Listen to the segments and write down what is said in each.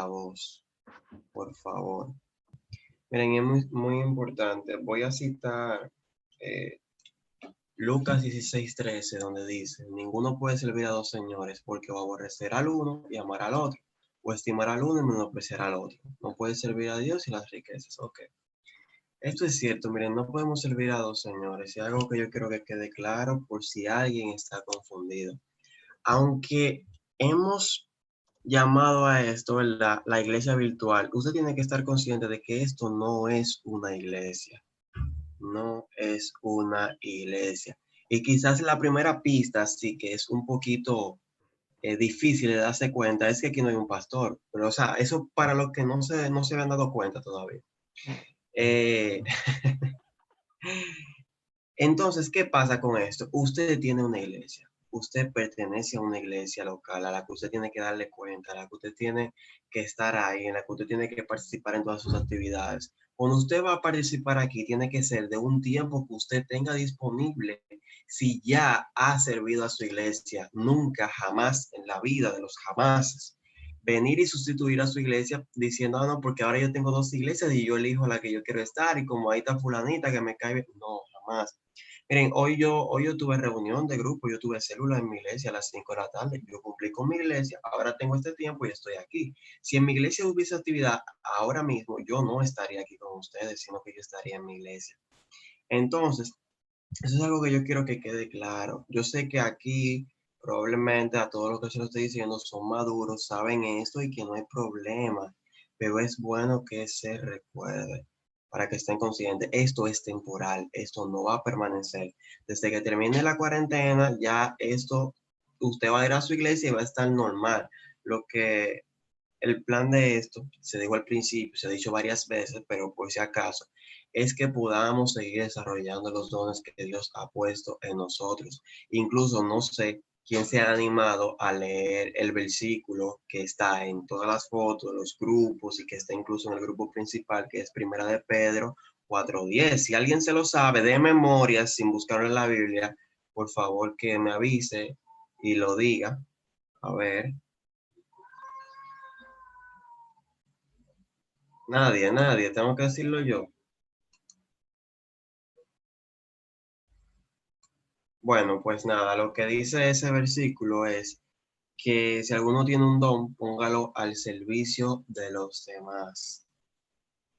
voz, por favor. Miren, es muy importante. Voy a citar Lucas 16:13, donde dice: ninguno puede servir a dos señores, porque o aborrecerá al uno y amar al otro, o estimar al uno y menospreciar al otro. No puede servir a Dios y las riquezas. Ok. Esto es cierto, miren, no podemos servir a dos señores. Y algo que yo quiero que quede claro por si alguien está confundido. Aunque hemos llamado a esto, ¿verdad?, la iglesia virtual, usted tiene que estar consciente de que esto no es una iglesia. No es una iglesia. Y quizás la primera pista sí que es un poquito difícil de darse cuenta, es que aquí no hay un pastor. Pero, o sea, eso para los que no se habían dado cuenta todavía. Eh, Entonces, ¿qué pasa con esto? Usted tiene una iglesia, usted pertenece a una iglesia local a la que usted tiene que darle cuenta, a la que usted tiene que estar ahí, en la que usted tiene que participar en todas sus actividades. Cuando usted va a participar aquí, tiene que ser de un tiempo que usted tenga disponible. Si ya ha servido a su iglesia, nunca, jamás en la vida de los jamases, venir y sustituir a su iglesia diciendo: ah, no, porque ahora yo tengo dos iglesias y yo elijo a la que yo quiero estar, y como ahí está fulanita que me cae bien. No, jamás. Miren, hoy yo tuve reunión de grupo, yo tuve célula en mi iglesia a las 5 de la tarde. Yo cumplí con mi iglesia, ahora tengo este tiempo y estoy aquí. Si en mi iglesia hubiese actividad ahora mismo, yo no estaría aquí con ustedes, sino que yo estaría en mi iglesia. Entonces, eso es algo que yo quiero que quede claro. Yo sé que aquí probablemente a todos los que se lo estoy diciendo son maduros, saben esto y que no hay problema, pero es bueno que se recuerde para que estén conscientes. Esto es temporal, esto no va a permanecer. Desde que termine la cuarentena, ya esto, usted va a ir a su iglesia y va a estar normal. Lo que el plan de esto, se dijo al principio, se ha dicho varias veces, pero por si acaso, es que podamos seguir desarrollando los dones que Dios ha puesto en nosotros. Incluso no sé quién se ha animado a leer el versículo que está en todas las fotos, los grupos, y que está incluso en el grupo principal, que es Primera de Pedro 4:10. Si alguien se lo sabe de memoria, sin buscarlo en la Biblia, por favor que me avise y lo diga. A ver. Nadie, tengo que decirlo yo. Bueno, pues nada, lo que dice ese versículo es que si alguno tiene un don, póngalo al servicio de los demás.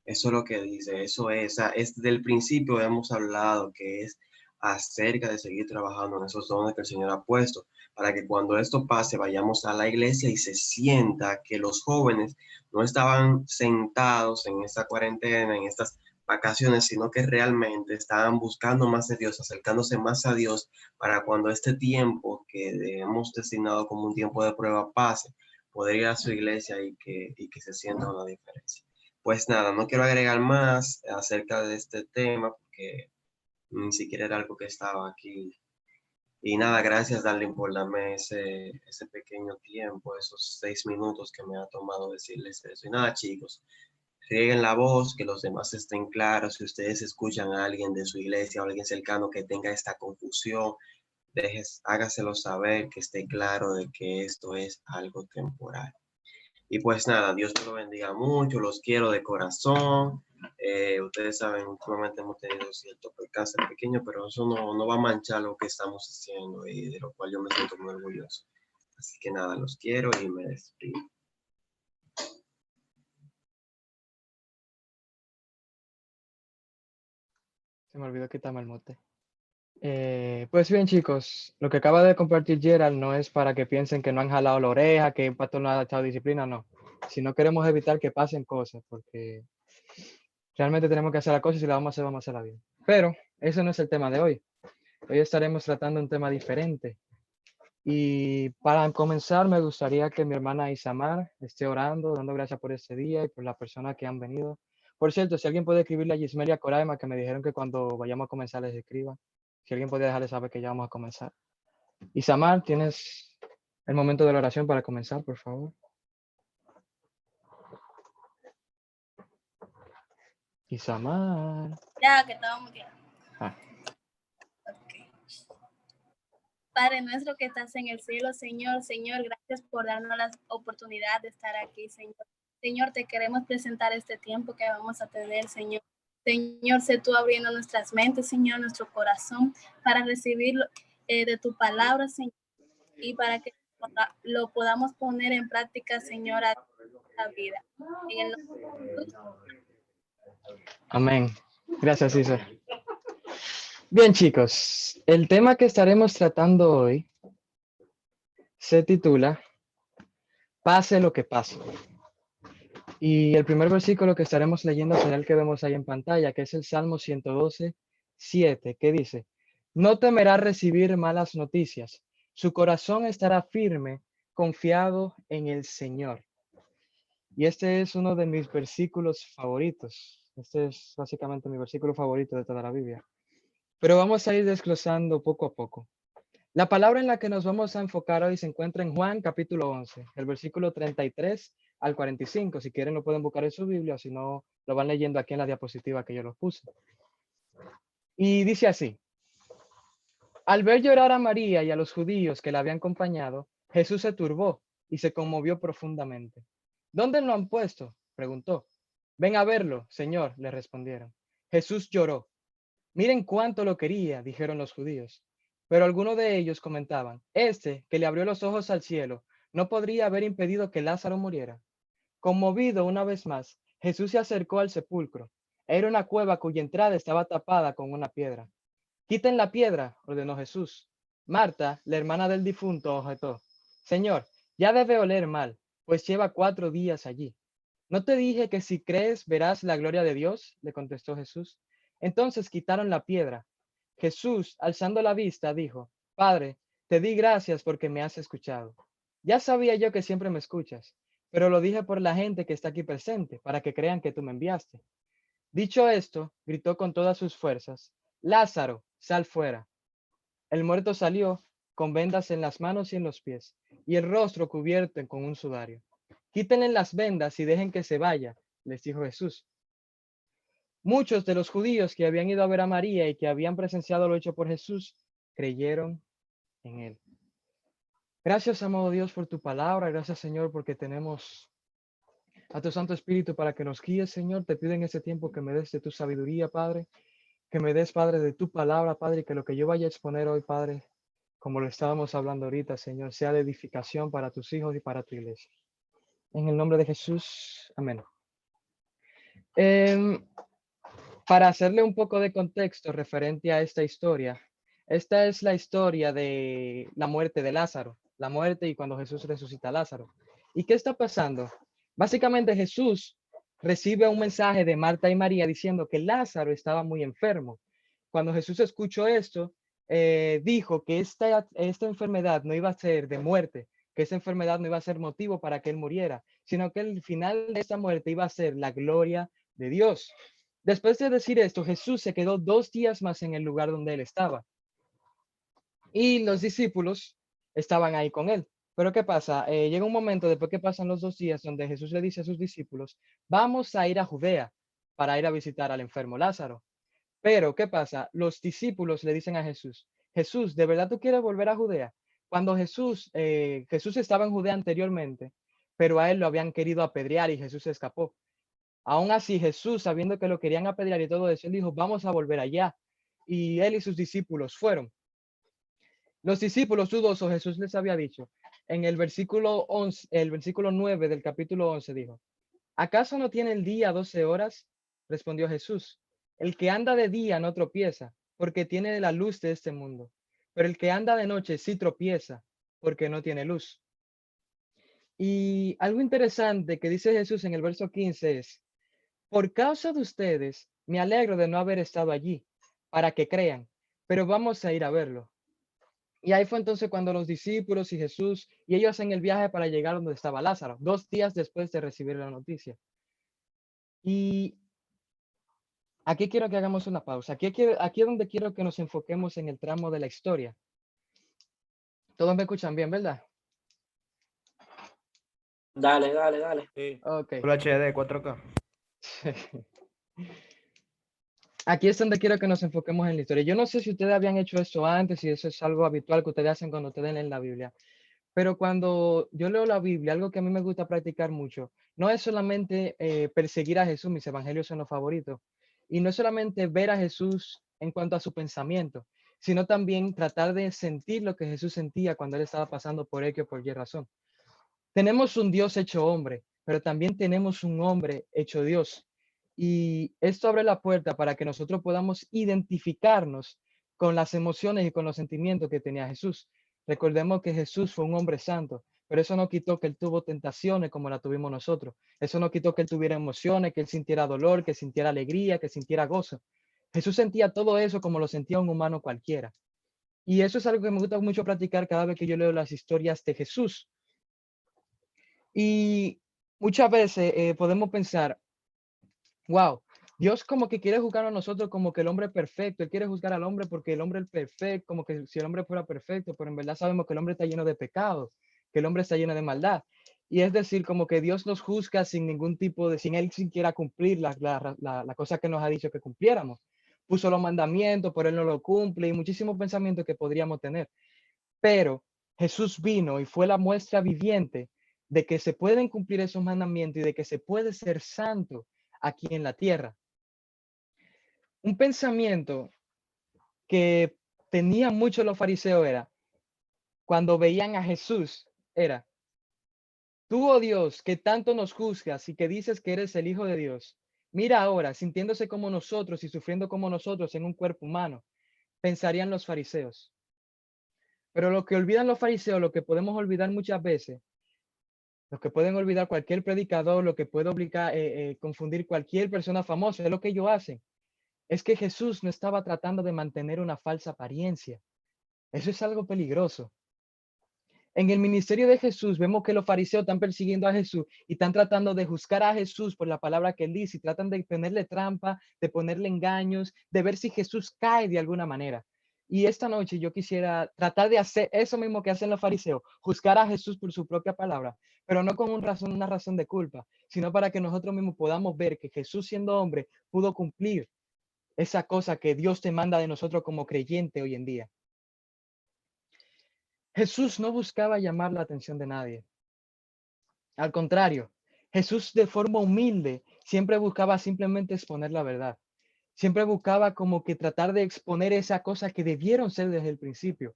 Eso es lo que dice, eso es, o sea, es del principio hemos hablado que es acerca de seguir trabajando en esos dones que el Señor ha puesto, para que cuando esto pase vayamos a la iglesia y se sienta que los jóvenes no estaban sentados en esta cuarentena, en estas vacaciones, sino que realmente estaban buscando más de Dios, acercándose más a Dios, para cuando este tiempo que hemos designado como un tiempo de prueba pase, poder ir a su iglesia y que se sienta una diferencia. Pues nada, no quiero agregar más acerca de este tema porque ni siquiera era algo que estaba aquí. Y nada, gracias, Darling, por darme ese pequeño tiempo, esos 6 minutos que me ha tomado decirles eso. Y nada, chicos, rieguen la voz, que los demás estén claros. Si ustedes escuchan a alguien de su iglesia o alguien cercano que tenga esta confusión, hágaselo saber, que esté claro de que esto es algo temporal. Y pues nada, Dios te lo bendiga mucho, los quiero de corazón. Ustedes saben, últimamente hemos tenido cierto percance pequeño, pero eso no va a manchar lo que estamos haciendo y de lo cual yo me siento muy orgulloso. Así que nada, los quiero y me despido. Se me olvidó quitarme el mote. Pues bien, chicos, lo que acaba de compartir Gerald no es para que piensen que no han jalado la oreja, que el pastor no ha echado disciplina, no. Si no queremos evitar que pasen cosas, porque realmente tenemos que hacer las cosas y si las vamos a hacerla bien. Pero ese no es el tema de hoy. Hoy estaremos tratando un tema diferente. Y para comenzar, me gustaría que mi hermana Isamar esté orando, dando gracias por este día y por las personas que han venido. Por cierto, si alguien puede escribirle a Yismelia Coraima, que me dijeron que cuando vayamos a comenzar les escriba. Si alguien puede dejarle saber que ya vamos a comenzar. Isamar, tienes el momento de la oración para comenzar, por favor. Isamar. Ya, que estaba muy bien. Ah. Okay. Padre nuestro que estás en el cielo, Señor, gracias por darnos la oportunidad de estar aquí, Señor. Señor, te queremos presentar este tiempo que vamos a tener, Señor. Señor, sé tú abriendo nuestras mentes, Señor, nuestro corazón, para recibir de tu palabra, Señor, y para que lo podamos poner en práctica, Señor, a la vida. En el nombre de Jesús. Amén. Gracias, César. Bien, chicos, el tema que estaremos tratando hoy se titula Pase lo que pase. Y el primer versículo que estaremos leyendo será el que vemos ahí en pantalla, que es el Salmo 112, 7, que dice, no temerá recibir malas noticias, su corazón estará firme, confiado en el Señor. Y este es uno de mis versículos favoritos. Este es básicamente mi versículo favorito de toda la Biblia. Pero vamos a ir desglosando poco a poco. La palabra en la que nos vamos a enfocar hoy se encuentra en Juan capítulo 11, el versículo 33 al 45. Si quieren lo pueden buscar en su Biblia, si no lo van leyendo aquí en la diapositiva que yo los puse. Y dice así, al ver llorar a María y a los judíos que la habían acompañado, Jesús se turbó y se conmovió profundamente. ¿Dónde lo han puesto?, preguntó. Ven a verlo, Señor, le respondieron. Jesús lloró. Miren cuánto lo quería, dijeron los judíos. Pero algunos de ellos comentaban, este que le abrió los ojos al cielo, ¿no podría haber impedido que Lázaro muriera? Conmovido una vez más, Jesús se acercó al sepulcro. Era una cueva cuya entrada estaba tapada con una piedra. Quiten la piedra, ordenó Jesús. Marta, la hermana del difunto, objetó. Señor, ya debe oler mal, pues lleva 4 días allí. ¿No te dije que si crees verás la gloria de Dios?, le contestó Jesús. Entonces quitaron la piedra. Jesús, alzando la vista, dijo, Padre, te di gracias porque me has escuchado. Ya sabía yo que siempre me escuchas, pero lo dije por la gente que está aquí presente, para que crean que tú me enviaste. Dicho esto, gritó con todas sus fuerzas, Lázaro, sal fuera. El muerto salió con vendas en las manos y en los pies, y el rostro cubierto con un sudario. Quítenle las vendas y dejen que se vaya, les dijo Jesús. Muchos de los judíos que habían ido a ver a María y que habían presenciado lo hecho por Jesús, creyeron en él. Gracias, amado Dios, por tu palabra. Gracias, Señor, porque tenemos a tu Santo Espíritu para que nos guíes, Señor. Te pido en este tiempo que me des de tu sabiduría, Padre, que me des, Padre, de tu palabra, Padre, y que lo que yo vaya a exponer hoy, Padre, como lo estábamos hablando ahorita, Señor, sea de edificación para tus hijos y para tu iglesia. En el nombre de Jesús, amén. Para hacerle un poco de contexto referente a esta historia, esta es la historia de la muerte de Lázaro, la muerte y cuando Jesús resucita a Lázaro. ¿Y qué está pasando? Básicamente Jesús recibe un mensaje de Marta y María diciendo que Lázaro estaba muy enfermo. Cuando Jesús escuchó esto, dijo que esta enfermedad no iba a ser de muerte, que esa enfermedad no iba a ser motivo para que él muriera, sino que el final de esta muerte iba a ser la gloria de Dios. Después de decir esto, Jesús se quedó 2 días más en el lugar donde él estaba. Y los discípulos estaban ahí con él. Pero ¿qué pasa? Llega un momento después que pasan los 2 días donde Jesús le dice a sus discípulos, vamos a ir a Judea para ir a visitar al enfermo Lázaro. Pero ¿qué pasa? Los discípulos le dicen a Jesús, Jesús, ¿de verdad tú quieres volver a Judea? Cuando Jesús estaba en Judea anteriormente, pero a él lo habían querido apedrear y Jesús se escapó. Aún así, Jesús, sabiendo que lo querían apedrear y todo eso, él dijo, vamos a volver allá. Y él y sus discípulos fueron. Los discípulos dudosos, Jesús les había dicho, en el versículo 11, el versículo 9 del capítulo 11 dijo, ¿acaso no tiene el día 12 horas? Respondió Jesús, el que anda de día no tropieza, porque tiene la luz de este mundo. Pero el que anda de noche sí tropieza, porque no tiene luz. Y algo interesante que dice Jesús en el verso 15 es, por causa de ustedes, me alegro de no haber estado allí, para que crean, pero vamos a ir a verlo. Y ahí fue entonces cuando los discípulos y Jesús, y ellos hacen el viaje para llegar donde estaba Lázaro, 2 días después de recibir la noticia. Y aquí quiero que hagamos una pausa. Aquí es donde quiero que nos enfoquemos en el tramo de la historia. Todos me escuchan bien, ¿verdad? Dale, dale, dale. Sí. Ok. Full HD, 4K. Aquí es donde quiero que nos enfoquemos en la historia. Yo no sé si ustedes habían hecho esto antes, si eso es algo habitual que ustedes hacen cuando ustedes leen la Biblia. Pero cuando yo leo la Biblia, algo que a mí me gusta practicar mucho, no es solamente perseguir a Jesús, mis evangelios son los favoritos, y no es solamente ver a Jesús en cuanto a su pensamiento, sino también tratar de sentir lo que Jesús sentía cuando él estaba pasando por X o por Y razón. Tenemos un Dios hecho hombre, pero también tenemos un hombre hecho Dios. Y esto abre la puerta para que nosotros podamos identificarnos con las emociones y con los sentimientos que tenía Jesús. Recordemos que Jesús fue un hombre santo, pero eso no quitó que él tuvo tentaciones como la tuvimos nosotros. Eso no quitó que él tuviera emociones, que él sintiera dolor, que sintiera alegría, que sintiera gozo. Jesús sentía todo eso como lo sentía un humano cualquiera. Y eso es algo que me gusta mucho practicar cada vez que yo leo las historias de Jesús. Y muchas veces podemos pensar, wow, Dios como que quiere juzgar a nosotros como que el hombre es perfecto, Él quiere juzgar al hombre porque el hombre es perfecto, como que si el hombre fuera perfecto, pero en verdad sabemos que el hombre está lleno de pecado, que el hombre está lleno de maldad. Y es decir, como que Dios nos juzga sin ningún tipo de, sin Él siquiera cumplir la cosa que nos ha dicho que cumpliéramos. Puso los mandamientos, pero Él no lo cumple y muchísimos pensamientos que podríamos tener. Pero Jesús vino y fue la muestra viviente de que se pueden cumplir esos mandamientos y de que se puede ser santo aquí en la tierra. Un pensamiento que tenían muchos los fariseos era, cuando veían a Jesús, era, tú, oh Dios, que tanto nos juzgas y que dices que eres el Hijo de Dios, mira ahora, sintiéndose como nosotros y sufriendo como nosotros en un cuerpo humano, pensarían los fariseos. Pero lo que olvidan los fariseos, lo que podemos olvidar muchas veces, lo que pueden olvidar cualquier predicador, lo que puede obligar, confundir cualquier persona famosa, es lo que ellos hacen. Es que Jesús no estaba tratando de mantener una falsa apariencia. Eso es algo peligroso. En el ministerio de Jesús vemos que los fariseos están persiguiendo a Jesús y están tratando de juzgar a Jesús por la palabra que él dice y tratan de ponerle trampa, de ponerle engaños, de ver si Jesús cae de alguna manera. Y esta noche yo quisiera tratar de hacer eso mismo que hacen los fariseos, juzgar a Jesús por su propia palabra, pero no con una razón de culpa, sino para que nosotros mismos podamos ver que Jesús siendo hombre pudo cumplir esa cosa que Dios demanda de nosotros como creyente hoy en día. Jesús no buscaba llamar la atención de nadie. Al contrario, Jesús de forma humilde siempre buscaba simplemente exponer la verdad. Siempre buscaba como que tratar de exponer esa cosa que debieron ser desde el principio.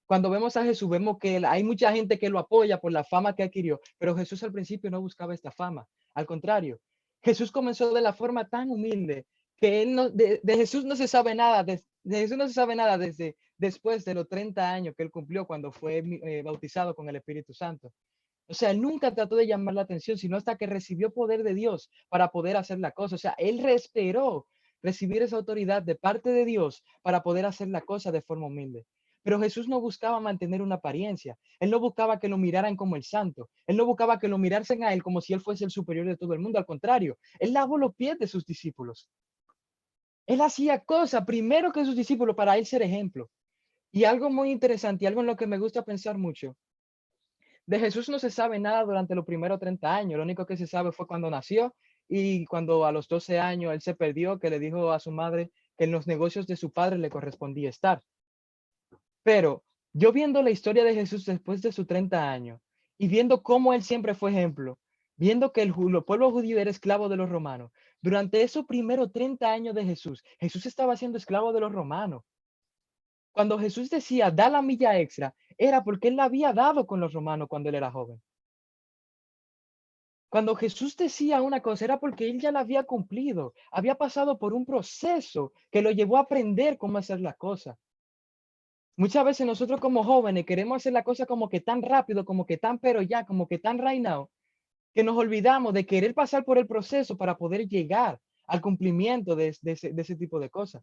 Cuando vemos a Jesús, vemos que hay mucha gente que lo apoya por la fama que adquirió, pero Jesús al principio no buscaba esta fama. Al contrario, Jesús comenzó de la forma tan humilde que él no, de Jesús no se sabe nada, de Jesús no se sabe nada desde después de los 30 años que él cumplió cuando fue bautizado con el Espíritu Santo. O sea, él nunca trató de llamar la atención, sino hasta que recibió poder de Dios para poder hacer la cosa. O sea, él esperó recibir esa autoridad de parte de Dios para poder hacer la cosa de forma humilde. Pero Jesús no buscaba mantener una apariencia. Él no buscaba que lo miraran como el santo. Él no buscaba que lo mirasen a él como si él fuese el superior de todo el mundo. Al contrario, él lavó los pies de sus discípulos. Él hacía cosas primero que sus discípulos para él ser ejemplo. Y algo muy interesante y algo en lo que me gusta pensar mucho, de Jesús no se sabe nada durante los primeros 30 años. Lo único que se sabe fue cuando nació y cuando a los 12 años él se perdió, que le dijo a su madre que en los negocios de su padre le correspondía estar. Pero yo viendo la historia de Jesús después de sus 30 años y viendo cómo él siempre fue ejemplo, viendo que el pueblo judío era esclavo de los romanos, durante esos primeros 30 años de Jesús, Jesús estaba siendo esclavo de los romanos. Cuando Jesús decía, da la milla extra, era porque él la había dado con los romanos cuando él era joven. Cuando Jesús decía una cosa era porque él ya la había cumplido, había pasado por un proceso que lo llevó a aprender cómo hacer la cosa. Muchas veces nosotros como jóvenes queremos hacer la cosa como que tan rápido, como que tan pero ya, como que tan right now, que nos olvidamos de querer pasar por el proceso para poder llegar al cumplimiento de ese tipo de cosas.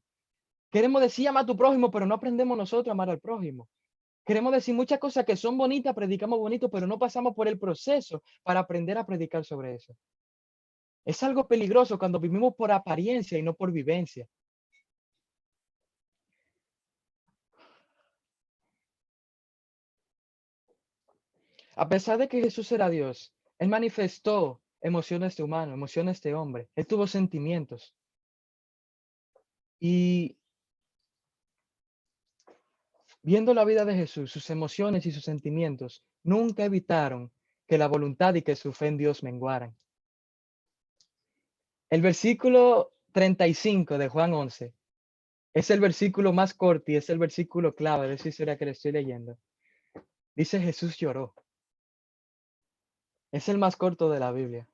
Queremos decir ama a tu prójimo, pero no aprendemos nosotros a amar al prójimo. Queremos decir muchas cosas que son bonitas, predicamos bonito, pero no pasamos por el proceso para aprender a predicar sobre eso. Es algo peligroso cuando vivimos por apariencia y no por vivencia. A pesar de que Jesús era Dios, Él manifestó emociones de humano, emociones de hombre. Él tuvo sentimientos. Y viendo la vida de Jesús, sus emociones y sus sentimientos, nunca evitaron que la voluntad y que su fe en Dios menguaran. El versículo 35 de Juan 11 es el versículo más corto y es el versículo clave de esa historia que le estoy leyendo. Dice Jesús lloró. Es el más corto de la Biblia.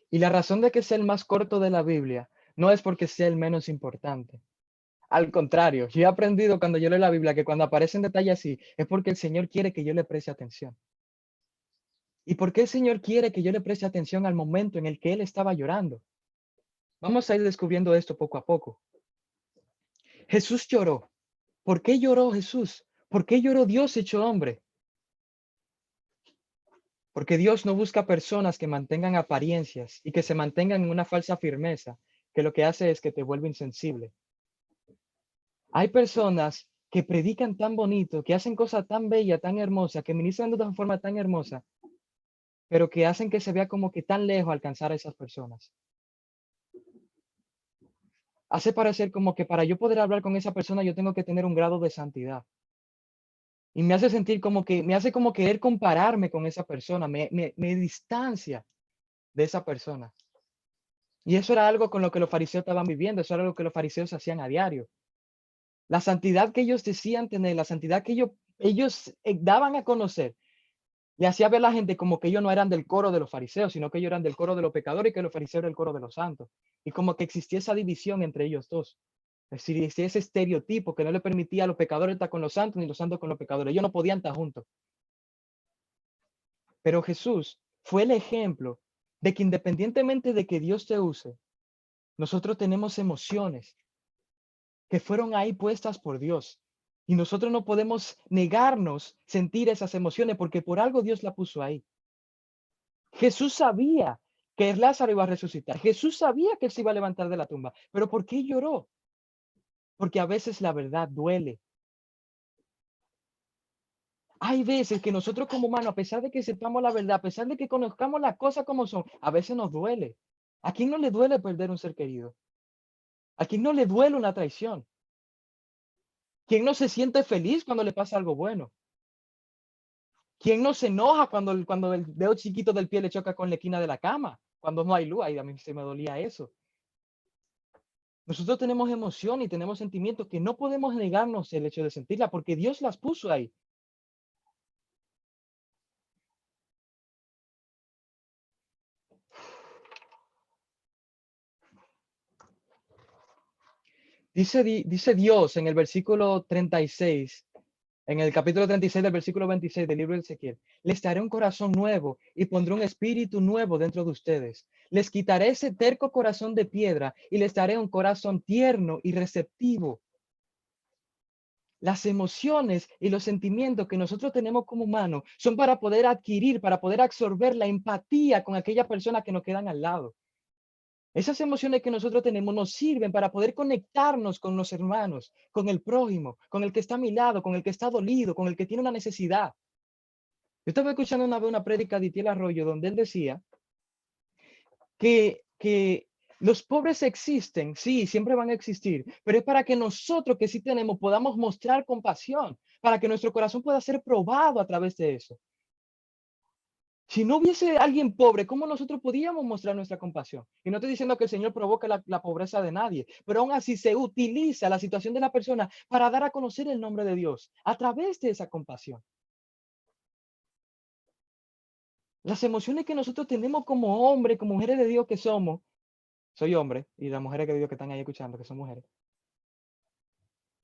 Y la razón de que sea el más corto de la Biblia no es porque sea el menos importante. Al contrario, yo he aprendido cuando yo leo la Biblia que cuando aparecen detalles así es porque el Señor quiere que yo le preste atención. ¿Y por qué el Señor quiere que yo le preste atención al momento en el que Él estaba llorando? Vamos a ir descubriendo esto poco a poco. Jesús lloró. ¿Por qué lloró Jesús? ¿Por qué lloró Dios hecho hombre? Porque Dios no busca personas que mantengan apariencias y que se mantengan en una falsa firmeza, que lo que hace es que te vuelve insensible. Hay personas que predican tan bonito, que hacen cosas tan bellas, tan hermosas, que ministran de una forma tan hermosa, pero que hacen que se vea como que tan lejos alcanzar a esas personas. Hace parecer como que para yo poder hablar con esa persona yo tengo que tener un grado de santidad. Y me hace sentir como que, me hace como querer compararme con esa persona, me distancia de esa persona. Y eso era algo con lo que los fariseos estaban viviendo, eso era algo que los fariseos hacían a diario. La santidad que ellos decían tener, la santidad que ellos daban a conocer, le hacía ver a la gente como que ellos no eran del coro de los fariseos, sino que ellos eran del coro de los pecadores y que los fariseos eran del coro de los santos. Y como que existía esa división entre ellos dos. Es decir, existía ese estereotipo que no le permitía a los pecadores estar con los santos ni los santos con los pecadores. Ellos no podían estar juntos. Pero Jesús fue el ejemplo de que independientemente de que Dios te use, nosotros tenemos emociones que fueron ahí puestas por Dios. Y nosotros no podemos negarnos sentir esas emociones porque por algo Dios la puso ahí. Jesús sabía que Lázaro iba a resucitar. Jesús sabía que él se iba a levantar de la tumba. Pero ¿por qué lloró? Porque a veces la verdad duele. Hay veces que nosotros como humanos, a pesar de que sepamos la verdad, a pesar de que conozcamos las cosas como son, a veces nos duele. ¿A quién no le duele perder un ser querido? ¿A quién no le duele una traición? ¿Quién no se siente feliz cuando le pasa algo bueno? ¿Quién no se enoja cuando el dedo chiquito del pie le choca con la esquina de la cama? Cuando no hay luz, ahí a mí se me dolía eso. Nosotros tenemos emoción y tenemos sentimientos que no podemos negarnos el hecho de sentirla porque Dios las puso ahí. Dice Dios en el versículo 36, en el capítulo 36 del versículo 26 del libro de Ezequiel: les daré un corazón nuevo y pondré un espíritu nuevo dentro de ustedes. Les quitaré ese terco corazón de piedra y les daré un corazón tierno y receptivo. Las emociones y los sentimientos que nosotros tenemos como humanos son para poder adquirir, para poder absorber la empatía con aquellas personas que nos quedan al lado. Esas emociones que nosotros tenemos nos sirven para poder conectarnos con los hermanos, con el prójimo, con el que está a mi lado, con el que está dolido, con el que tiene una necesidad. Yo estaba escuchando una vez una prédica de Itiel Arroyo donde él decía que los pobres existen, sí, siempre van a existir, pero es para que nosotros que sí tenemos podamos mostrar compasión, para que nuestro corazón pueda ser probado a través de eso. Si no hubiese alguien pobre, ¿cómo nosotros podíamos mostrar nuestra compasión? Y no estoy diciendo que el Señor provoque la pobreza de nadie, pero aún así se utiliza la situación de la persona para dar a conocer el nombre de Dios a través de esa compasión. Las emociones que nosotros tenemos como hombres, como mujeres de Dios que somos, soy hombre, y las mujeres de Dios que están ahí escuchando, que son mujeres,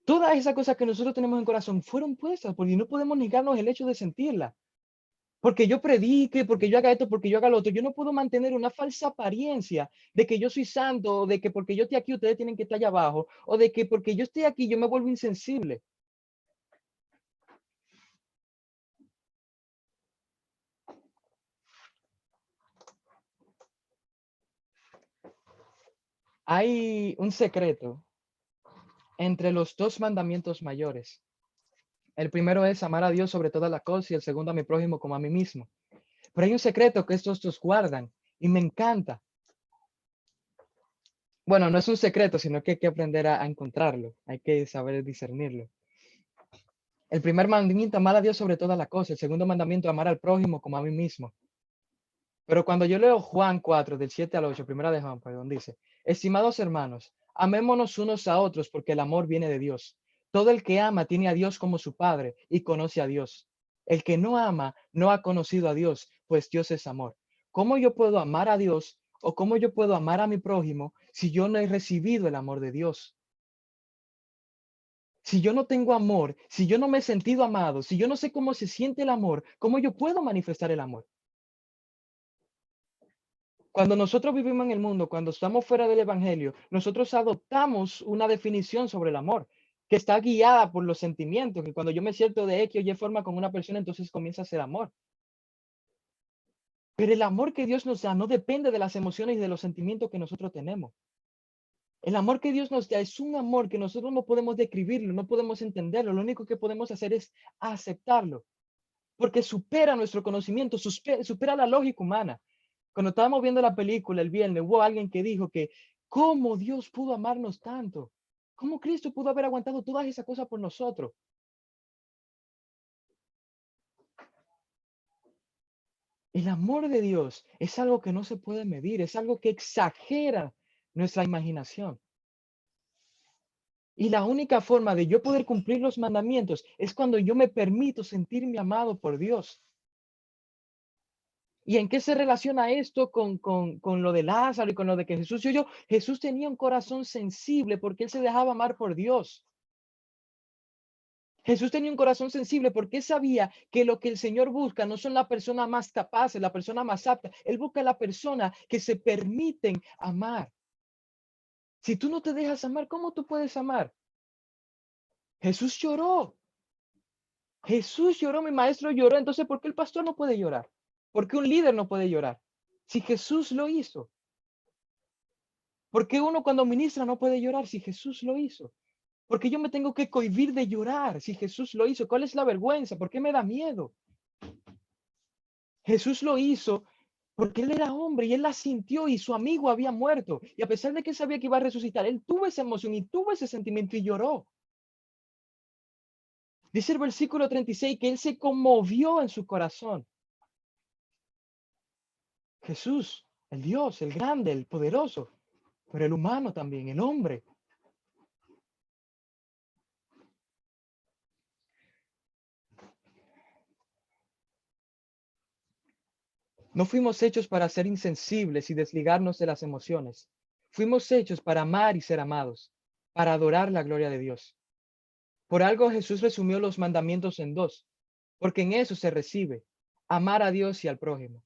todas esas cosas que nosotros tenemos en corazón fueron puestas, porque no podemos negarnos el hecho de sentirlas. Porque yo predique, porque yo haga esto, porque yo haga lo otro. Yo no puedo mantener una falsa apariencia de que yo soy santo, o de que porque yo estoy aquí ustedes tienen que estar allá abajo, o de que porque yo estoy aquí yo me vuelvo insensible. Hay un secreto entre los dos mandamientos mayores. El primero es amar a Dios sobre todas las cosas y el segundo a mi prójimo como a mí mismo. Pero hay un secreto que estos dos guardan y me encanta. Bueno, no es un secreto, sino que hay que aprender a encontrarlo. Hay que saber discernirlo. El primer mandamiento, amar a Dios sobre todas las cosas. El segundo mandamiento, amar al prójimo como a mí mismo. Pero cuando yo leo Juan 4, del 7 al 8, primera de Juan, perdón, dice, estimados hermanos, amémonos unos a otros porque el amor viene de Dios. Todo el que ama tiene a Dios como su Padre y conoce a Dios. El que no ama no ha conocido a Dios, pues Dios es amor. ¿Cómo yo puedo amar a Dios o cómo yo puedo amar a mi prójimo si yo no he recibido el amor de Dios? Si yo no tengo amor, si yo no me he sentido amado, si yo no sé cómo se siente el amor, ¿cómo yo puedo manifestar el amor? Cuando nosotros vivimos en el mundo, cuando estamos fuera del evangelio, nosotros adoptamos una definición sobre el amor que está guiada por los sentimientos, que cuando yo me siento de X o Y forma con una persona, entonces comienza a ser amor. Pero el amor que Dios nos da no depende de las emociones y de los sentimientos que nosotros tenemos. El amor que Dios nos da es un amor que nosotros no podemos describirlo, no podemos entenderlo. Lo único que podemos hacer es aceptarlo, porque supera nuestro conocimiento, supera la lógica humana. Cuando estábamos viendo la película el viernes, hubo alguien que dijo que cómo Dios pudo amarnos tanto, cómo Cristo pudo haber aguantado todas esas cosas por nosotros. El amor de Dios es algo que no se puede medir, es algo que exagera nuestra imaginación. Y la única forma de yo poder cumplir los mandamientos es cuando yo me permito sentirme amado por Dios. ¿Y en qué se relaciona esto con lo de Lázaro y con lo de que Jesús yo? Jesús tenía un corazón sensible porque él se dejaba amar por Dios. Jesús tenía un corazón sensible porque sabía que lo que el Señor busca no son la persona más capaz, la persona más apta. Él busca a la persona que se permiten amar. Si tú no te dejas amar, ¿cómo tú puedes amar? Jesús lloró. Jesús lloró, mi maestro lloró. Entonces, ¿por qué el pastor no puede llorar? ¿Por qué un líder no puede llorar? Si Jesús lo hizo. ¿Por qué uno cuando ministra no puede llorar si Jesús lo hizo? ¿Por qué yo me tengo que cohibir de llorar si Jesús lo hizo? ¿Cuál es la vergüenza? ¿Por qué me da miedo? Jesús lo hizo porque él era hombre y él la sintió y su amigo había muerto. Y a pesar de que sabía que iba a resucitar, él tuvo esa emoción y tuvo ese sentimiento y lloró. Dice el versículo 36 que él se conmovió en su corazón. Jesús, el Dios, el grande, el poderoso, pero el humano también, el hombre. No fuimos hechos para ser insensibles y desligarnos de las emociones. Fuimos hechos para amar y ser amados, para adorar la gloria de Dios. Por algo Jesús resumió los mandamientos en dos, porque en eso se recibe amar a Dios y al prójimo.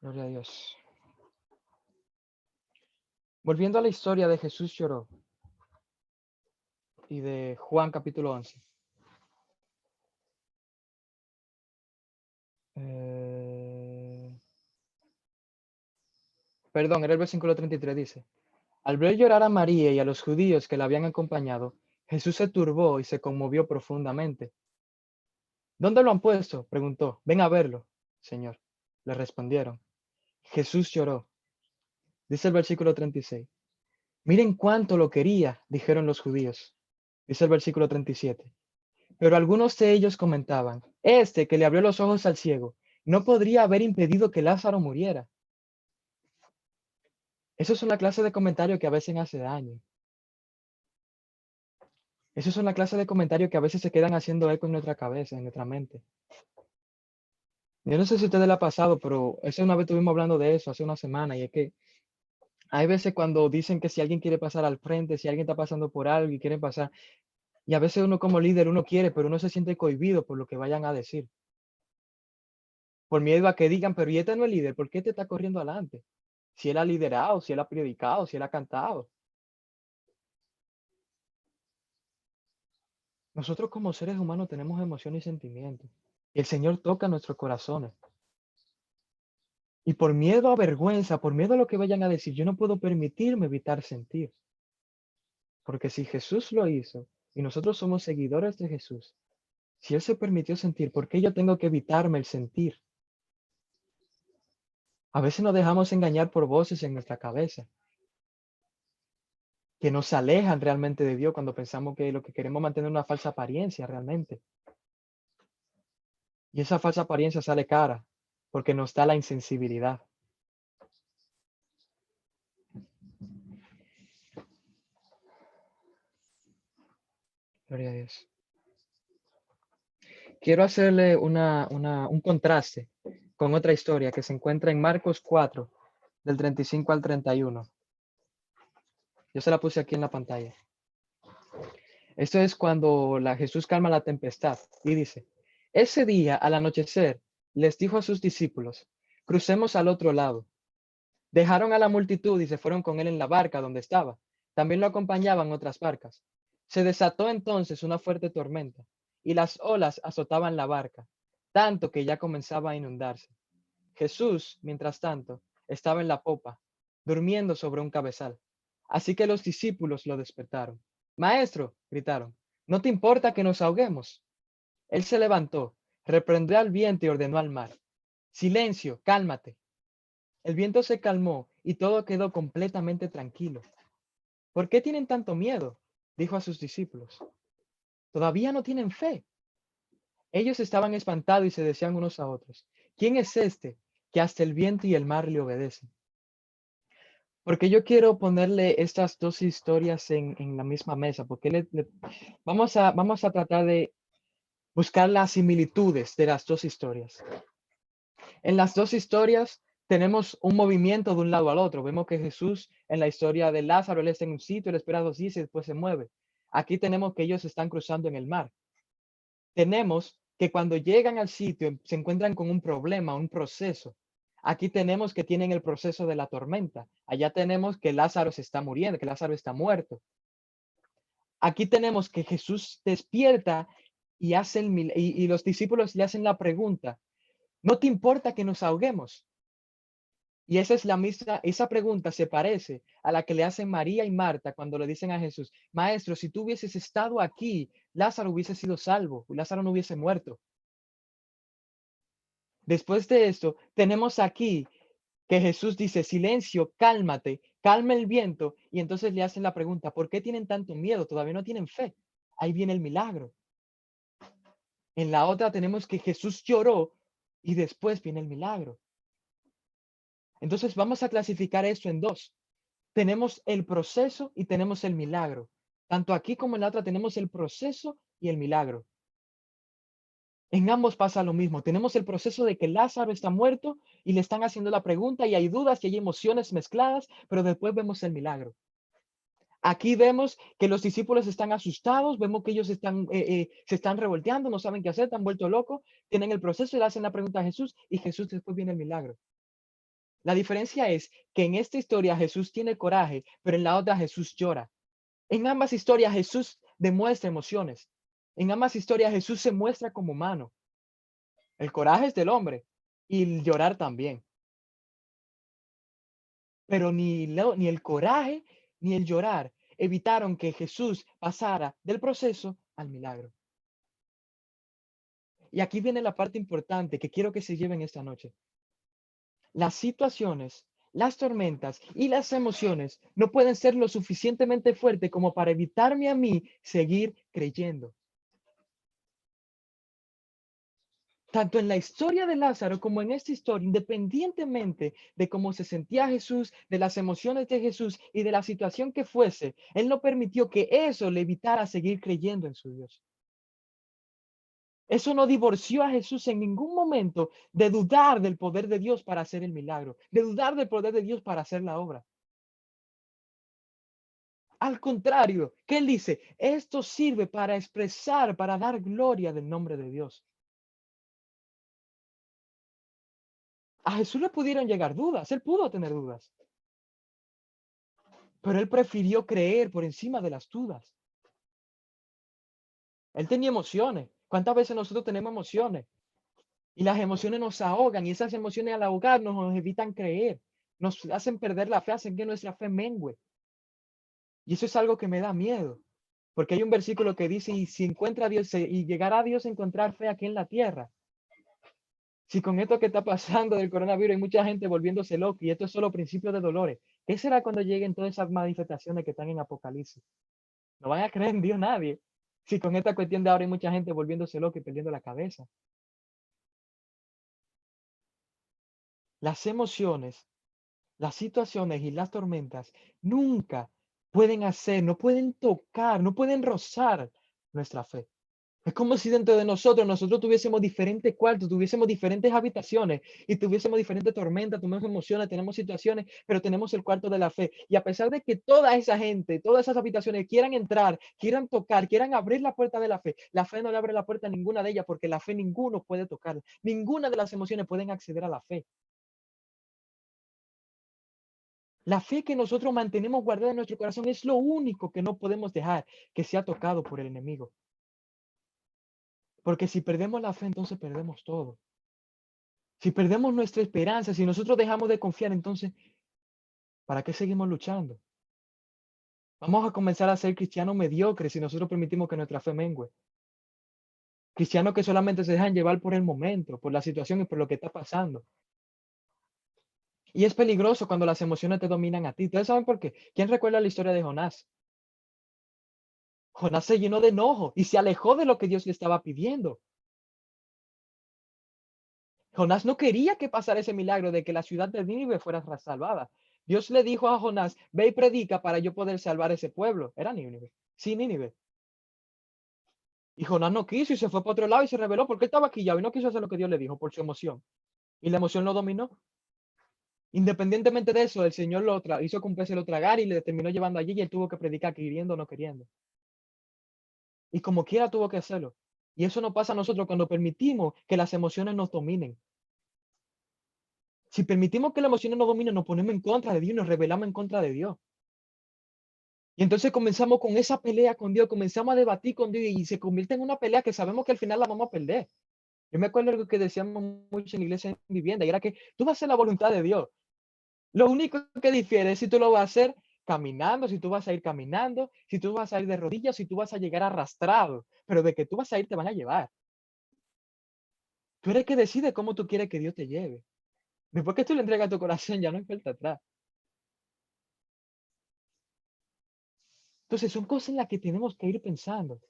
Gloria a Dios. Volviendo a la historia de Jesús lloró y de Juan capítulo 11. Perdón, era el versículo 33, dice. Al ver llorar a María y a los judíos que la habían acompañado, Jesús se turbó y se conmovió profundamente. ¿Dónde lo han puesto? Preguntó. Ven a verlo, Señor. Le respondieron. Jesús lloró. Dice el versículo 36. Miren cuánto lo quería, dijeron los judíos. Dice el versículo 37. Pero algunos de ellos comentaban, este que le abrió los ojos al ciego, no podría haber impedido que Lázaro muriera. Eso es una clase de comentario que a veces hace daño. Eso es una clase de comentario que a veces se quedan haciendo eco en nuestra cabeza, en nuestra mente. Yo no sé si a ustedes le ha pasado, pero esa una vez estuvimos hablando de eso hace una semana, y es que hay veces cuando dicen que si alguien quiere pasar al frente, si alguien está pasando por algo y quiere pasar, y a veces uno como líder, uno quiere, pero uno se siente cohibido por lo que vayan a decir. Por miedo a que digan, pero ¿y este no es líder? ¿Por qué te está corriendo adelante? Si él ha liderado, si él ha predicado, si él ha cantado. Nosotros como seres humanos tenemos emociones y sentimientos. Y el Señor toca nuestros corazones. Y por miedo a vergüenza, por miedo a lo que vayan a decir, yo no puedo permitirme evitar sentir. Porque si Jesús lo hizo y nosotros somos seguidores de Jesús, si Él se permitió sentir, ¿por qué yo tengo que evitarme el sentir? A veces nos dejamos engañar por voces en nuestra cabeza que nos alejan realmente de Dios cuando pensamos que lo que queremos es mantener una falsa apariencia realmente. Y esa falsa apariencia sale cara porque nos da la insensibilidad. Gloria a Dios. Quiero hacerle un contraste con otra historia que se encuentra en Marcos 4, del 35 al 31. Yo se la puse aquí en la pantalla. Esto es cuando Jesús calma la tempestad y dice, ese día al anochecer les dijo a sus discípulos, crucemos al otro lado. Dejaron a la multitud y se fueron con él en la barca donde estaba. También lo acompañaban otras barcas. Se desató entonces una fuerte tormenta y las olas azotaban la barca, tanto que ya comenzaba a inundarse. Jesús, mientras tanto, estaba en la popa, durmiendo sobre un cabezal. Así que los discípulos lo despertaron. Maestro, gritaron, ¿no te importa que nos ahoguemos? Él se levantó, reprendió al viento y ordenó al mar. Silencio, cálmate. El viento se calmó y todo quedó completamente tranquilo. ¿Por qué tienen tanto miedo? Dijo a sus discípulos. ¿Todavía no tienen fe? Ellos estaban espantados y se decían unos a otros, ¿quién es este que hasta el viento y el mar le obedecen? Porque yo quiero ponerle estas dos historias en la misma mesa, porque vamos a tratar de buscar las similitudes de las dos historias. En las dos historias tenemos un movimiento de un lado al otro. Vemos que Jesús en la historia de Lázaro, él está en un sitio, él espera 2 días y después se mueve. Aquí tenemos que ellos están cruzando en el mar. Tenemos que cuando llegan al sitio se encuentran con un problema, un proceso. Aquí tenemos que tienen el proceso de la tormenta. Allá tenemos que Lázaro se está muriendo, que Lázaro está muerto. Aquí tenemos que Jesús despierta y, y los discípulos le hacen la pregunta, ¿no te importa que nos ahoguemos? Y esa es la misma, esa pregunta se parece a la que le hacen María y Marta cuando le dicen a Jesús, Maestro, si tú hubieses estado aquí, Lázaro hubiese sido salvo, Lázaro no hubiese muerto. Después de esto, tenemos aquí que Jesús dice, silencio, cálmate, calma el viento, y entonces le hacen la pregunta, ¿por qué tienen tanto miedo? Todavía no tienen fe. Ahí viene el milagro. En la otra tenemos que Jesús lloró y después viene el milagro. Entonces vamos a clasificar esto en dos. Tenemos el proceso y tenemos el milagro. Tanto aquí como en la otra tenemos el proceso y el milagro. En ambos pasa lo mismo. Tenemos el proceso de que Lázaro está muerto y le están haciendo la pregunta y hay dudas y hay emociones mezcladas, pero después vemos el milagro. Aquí vemos que los discípulos están asustados, vemos que ellos se están revolteando, no saben qué hacer, están vueltos locos, tienen el proceso y le hacen la pregunta a Jesús y Jesús después viene el milagro. La diferencia es que en esta historia Jesús tiene coraje, pero en la otra Jesús llora. En ambas historias Jesús demuestra emociones. En ambas historias Jesús se muestra como humano. El coraje es del hombre y el llorar también. Pero ni el coraje ni el llorar evitaron que Jesús pasara del proceso al milagro. Y aquí viene la parte importante que quiero que se lleven esta noche. Las situaciones, las tormentas y las emociones no pueden ser lo suficientemente fuertes como para evitarme a mí seguir creyendo. Tanto en la historia de Lázaro como en esta historia, independientemente de cómo se sentía Jesús, de las emociones de Jesús y de la situación que fuese, Él no permitió que eso le evitara seguir creyendo en su Dios. Eso no divorció a Jesús en ningún momento de dudar del poder de Dios para hacer el milagro, de dudar del poder de Dios para hacer la obra. Al contrario, ¿qué él dice? Esto sirve para expresar, para dar gloria del nombre de Dios. A Jesús le pudieron llegar dudas, él pudo tener dudas. Pero él prefirió creer por encima de las dudas. Él tenía emociones. ¿Cuántas veces nosotros tenemos emociones? Y las emociones nos ahogan y esas emociones al ahogarnos nos evitan creer. Nos hacen perder la fe, hacen que nuestra fe mengue. Y eso es algo que me da miedo. Porque hay un versículo que dice, y si encuentra a Dios y llegará a Dios a encontrar fe aquí en la tierra. Si con esto que está pasando del coronavirus hay mucha gente volviéndose loca y esto es solo principio de dolores, ¿qué será cuando lleguen todas esas manifestaciones que están en Apocalipsis? No van a creer en Dios nadie. Si con esta cuestión de ahora hay mucha gente volviéndose loca y perdiendo la cabeza. Las emociones, las situaciones y las tormentas nunca pueden hacer, no pueden tocar, no pueden rozar nuestra fe. Es como si dentro de nosotros tuviésemos diferentes cuartos, tuviésemos diferentes habitaciones y tuviésemos diferentes tormentas, tenemos emociones, tenemos situaciones, pero tenemos el cuarto de la fe. Y a pesar de que toda esa gente, todas esas habitaciones quieran entrar, quieran tocar, quieran abrir la puerta de la fe no le abre la puerta a ninguna de ellas porque la fe ninguno puede tocar. Ninguna de las emociones pueden acceder a la fe. La fe que nosotros mantenemos guardada en nuestro corazón es lo único que no podemos dejar que sea tocado por el enemigo. Porque si perdemos la fe, entonces perdemos todo. Si perdemos nuestra esperanza, si nosotros dejamos de confiar, entonces, ¿para qué seguimos luchando? Vamos a comenzar a ser cristianos mediocres si nosotros permitimos que nuestra fe mengue. Cristianos que solamente se dejan llevar por el momento, por la situación y por lo que está pasando. Y es peligroso cuando las emociones te dominan a ti. ¿Ustedes saben por qué? ¿Quién recuerda la historia de Jonás? Jonás se llenó de enojo y se alejó de lo que Dios le estaba pidiendo. Jonás no quería que pasara ese milagro de que la ciudad de Nínive fuera salvada. Dios le dijo a Jonás, ve y predica para yo poder salvar ese pueblo. Era Nínive. Sí, Nínive. Y Jonás no quiso y se fue para otro lado y se rebeló porque él estaba quillado y no quiso hacer lo que Dios le dijo por su emoción. Y la emoción lo dominó. Independientemente de eso, el Señor hizo que un pez se lo tragara y le terminó llevando allí y él tuvo que predicar queriendo o no queriendo. Y como quiera tuvo que hacerlo. Y eso nos pasa a nosotros cuando permitimos que las emociones nos dominen. Si permitimos que las emociones nos dominen, nos ponemos en contra de Dios y nos rebelamos en contra de Dios. Y entonces comenzamos con esa pelea con Dios, comenzamos a debatir con Dios y se convierte en una pelea que sabemos que al final la vamos a perder. Yo me acuerdo algo que decíamos mucho en la iglesia en vivienda y era que tú vas a hacer la voluntad de Dios. Lo único que difiere es si tú lo vas a hacer caminando, si tú vas a ir caminando, si tú vas a ir de rodillas, si tú vas a llegar arrastrado. Pero de que tú vas a ir, te van a llevar. Tú eres el que decide cómo tú quieres que Dios te lleve. Después que tú le entregas tu corazón, ya no hay vuelta atrás. Entonces son cosas en las que tenemos que ir pensando.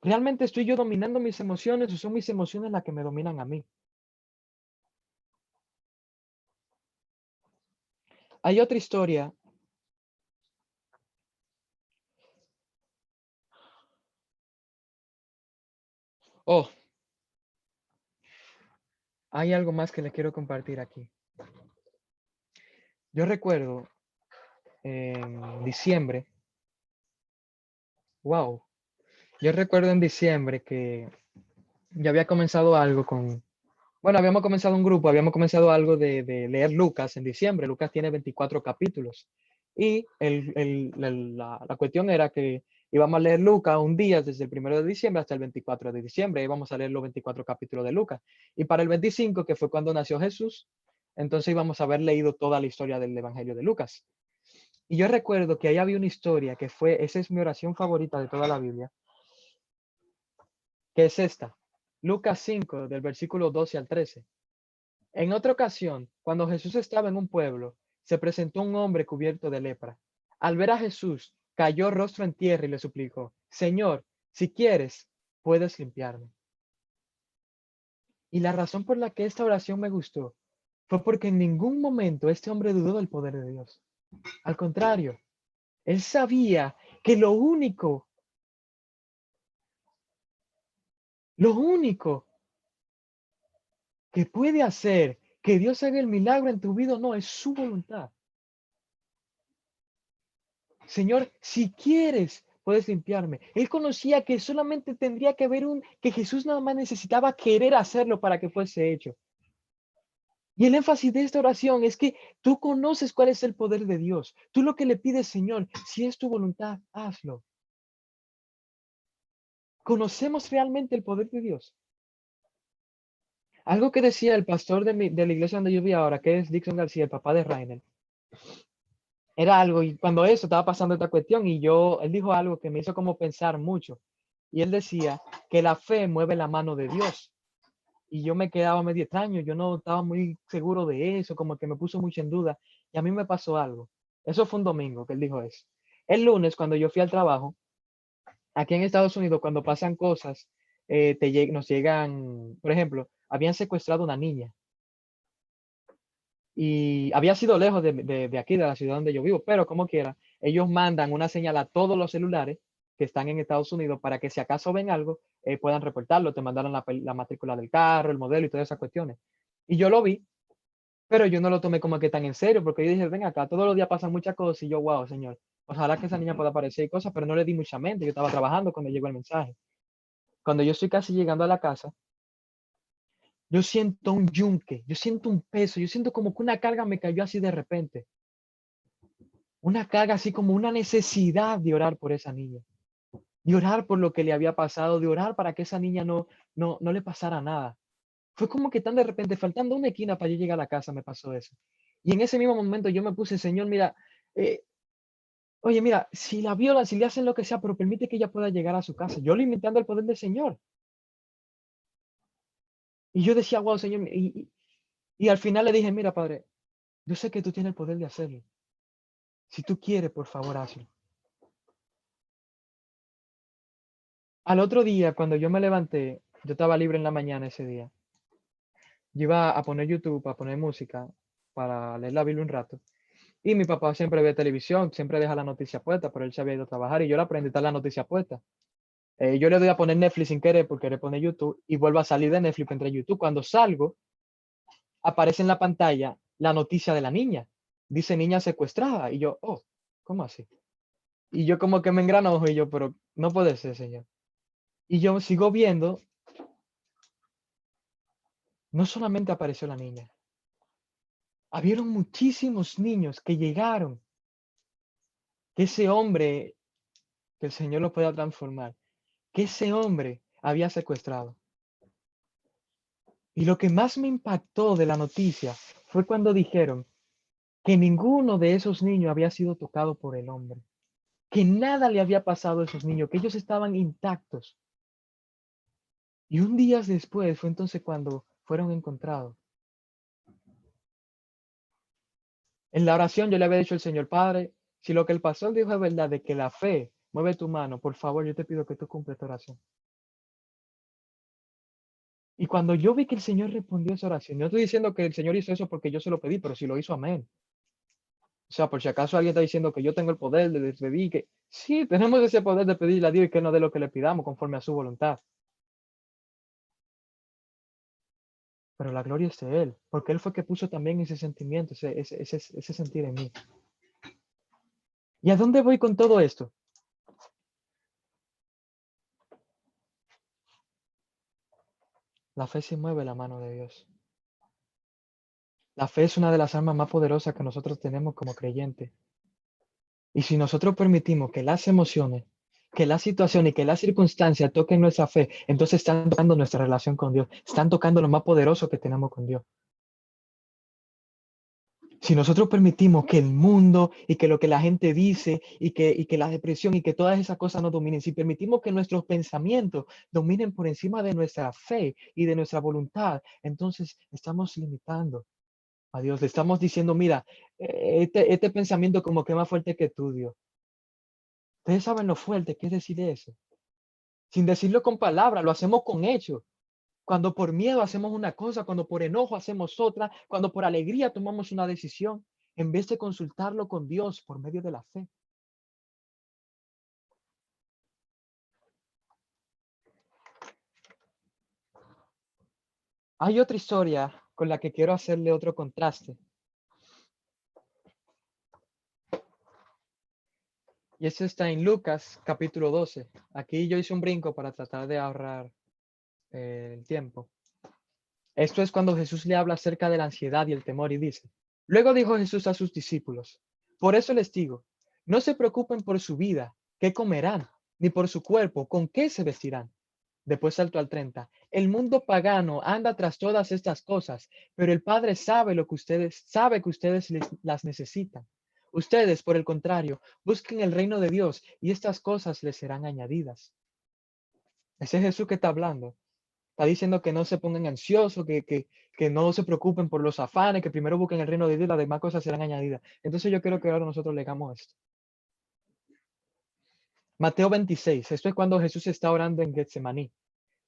¿Realmente estoy yo dominando mis emociones o son mis emociones las que me dominan a mí? Hay otra historia. Oh, hay algo más que les quiero compartir aquí. Yo recuerdo en diciembre, wow, yo recuerdo en diciembre que ya había comenzado algo bueno, habíamos comenzado un grupo, habíamos comenzado algo de leer Lucas en diciembre. Lucas tiene 24 capítulos. Y la cuestión era que íbamos a leer Lucas un día desde el 1 de diciembre hasta el 24 de diciembre. Íbamos a leer los 24 capítulos de Lucas. Y para el 25, que fue cuando nació Jesús, entonces íbamos a haber leído toda la historia del Evangelio de Lucas. Y yo recuerdo que ahí había una historia que esa es mi oración favorita de toda la Biblia, que es esta. Lucas 5, del versículo 12 al 13. En otra ocasión, cuando Jesús estaba en un pueblo, se presentó un hombre cubierto de lepra. Al ver a Jesús, cayó rostro en tierra y le suplicó, Señor, si quieres, puedes limpiarme. Y la razón por la que esta oración me gustó fue porque en ningún momento este hombre dudó del poder de Dios. Al contrario, él sabía que lo único que puede hacer que Dios haga el milagro en tu vida no es su voluntad. Señor, si quieres, puedes limpiarme. Él conocía que solamente tendría que haber que Jesús nada más necesitaba querer hacerlo para que fuese hecho. Y el énfasis de esta oración es que tú conoces cuál es el poder de Dios. Tú lo que le pides, Señor, si es tu voluntad, hazlo. ¿Conocemos realmente el poder de Dios? Algo que decía el pastor de la iglesia donde yo vi ahora, que es Dixon García, el papá de Rainer, era algo, y cuando eso estaba pasando esta cuestión, él dijo algo que me hizo como pensar mucho. Y él decía que la fe mueve la mano de Dios. y yo me quedaba medio extraño, yo no estaba muy seguro de eso, como que me puso mucho en duda, y a mí me pasó algo. Eso fue un domingo que él dijo eso. El lunes, cuando yo fui al trabajo, aquí en Estados Unidos, cuando pasan cosas, nos llegan, por ejemplo, habían secuestrado una niña y había sido lejos de aquí, de la ciudad donde yo vivo, pero como quiera, ellos mandan una señal a todos los celulares que están en Estados Unidos para que si acaso ven algo, puedan reportarlo. Te mandaron la matrícula del carro, el modelo y todas esas cuestiones. Y yo lo vi, pero yo no lo tomé como que tan en serio, porque yo dije, ven acá, todos los días pasan muchas cosas y yo, wow, señor, ojalá que esa niña pueda aparecer y cosas, pero no le di mucha mente, yo estaba trabajando cuando llegó el mensaje. Cuando yo estoy casi llegando a la casa, yo siento un yunque, yo siento un peso, yo siento como que una carga me cayó así de repente. Una carga así como una necesidad de orar por esa niña, de orar por lo que le había pasado, de orar para que esa niña no le pasara nada. Fue como que tan de repente, faltando una esquina para yo llegar a la casa, me pasó eso. Y en ese mismo momento yo me puse, Señor, mira, eh, oye, mira, si la violan, si le hacen lo que sea, pero permite que ella pueda llegar a su casa. Yo limitando el poder del Señor. Y yo decía, wow, Señor, y al final le dije, mira, Padre, yo sé que tú tienes el poder de hacerlo. Si tú quieres, por favor, hazlo. Al otro día, cuando yo me levanté, yo estaba libre en la mañana ese día. Yo iba a poner YouTube, a poner música para leer la Biblia un rato. Y mi papá siempre ve televisión, siempre deja la noticia puesta, pero él se había ido a trabajar y yo le aprendí a estar la noticia puesta. Yo le doy a poner Netflix sin querer porque le pone YouTube y vuelvo a salir de Netflix entre YouTube. Cuando salgo, aparece en la pantalla la noticia de la niña. Dice niña secuestrada. Y yo, oh, ¿cómo así? Y yo como que me engranojo y yo, pero no puede ser, señor. Y yo sigo viendo, no solamente apareció la niña, habieron muchísimos niños que llegaron, que ese hombre, que el Señor lo pueda transformar, que ese hombre había secuestrado. Y lo que más me impactó de la noticia fue cuando dijeron que ninguno de esos niños había sido tocado por el hombre, que nada le había pasado a esos niños, que ellos estaban intactos. Y un día después fue entonces cuando fueron encontrados. En la oración yo le había dicho al Señor, Padre, si lo que el pastor dijo es verdad, de que la fe mueve tu mano, por favor, yo te pido que tú cumplas esta oración. Y cuando yo vi que el Señor respondió esa oración, no estoy diciendo que el Señor hizo eso porque yo se lo pedí, pero si lo hizo, amén. O sea, por si acaso alguien está diciendo que yo tengo el poder de pedir, que sí, tenemos ese poder de pedirle a Dios y que Él nos dé lo que le pidamos conforme a su voluntad. Pero la gloria es de Él, porque Él fue que puso también ese sentimiento, ese sentir en mí. ¿Y a dónde voy con todo esto? La fe se mueve la mano de Dios. La fe es una de las armas más poderosas que nosotros tenemos como creyentes. Y si nosotros permitimos que las emociones, que la situación y que las circunstancias toquen nuestra fe, entonces están tocando nuestra relación con Dios, están tocando lo más poderoso que tenemos con Dios. Si nosotros permitimos que el mundo y que lo que la gente dice y que la depresión y que todas esas cosas nos dominen, si permitimos que nuestros pensamientos dominen por encima de nuestra fe y de nuestra voluntad, entonces estamos limitando a Dios. Le estamos diciendo, mira, este pensamiento como que es más fuerte que tú, Dios. Ustedes saben lo fuerte que es decir eso. Sin decirlo con palabras, lo hacemos con hechos. Cuando por miedo hacemos una cosa, cuando por enojo hacemos otra, cuando por alegría tomamos una decisión, en vez de consultarlo con Dios por medio de la fe. Hay otra historia con la que quiero hacerle otro contraste. Y eso está en Lucas capítulo 12. Aquí yo hice un brinco para tratar de ahorrar el tiempo. Esto es cuando Jesús le habla acerca de la ansiedad y el temor y dice, luego dijo Jesús a sus discípulos, por eso les digo, no se preocupen por su vida, qué comerán, ni por su cuerpo, con qué se vestirán. Después saltó al 30. El mundo pagano anda tras todas estas cosas, pero el Padre sabe que ustedes las necesitan. Ustedes, por el contrario, busquen el reino de Dios y estas cosas les serán añadidas. Ese es Jesús que está hablando. Está diciendo que no se pongan ansiosos, que no se preocupen por los afanes, que primero busquen el reino de Dios y las demás cosas serán añadidas. Entonces yo quiero que ahora nosotros leamos esto. Mateo 26, esto es cuando Jesús está orando en Getsemaní.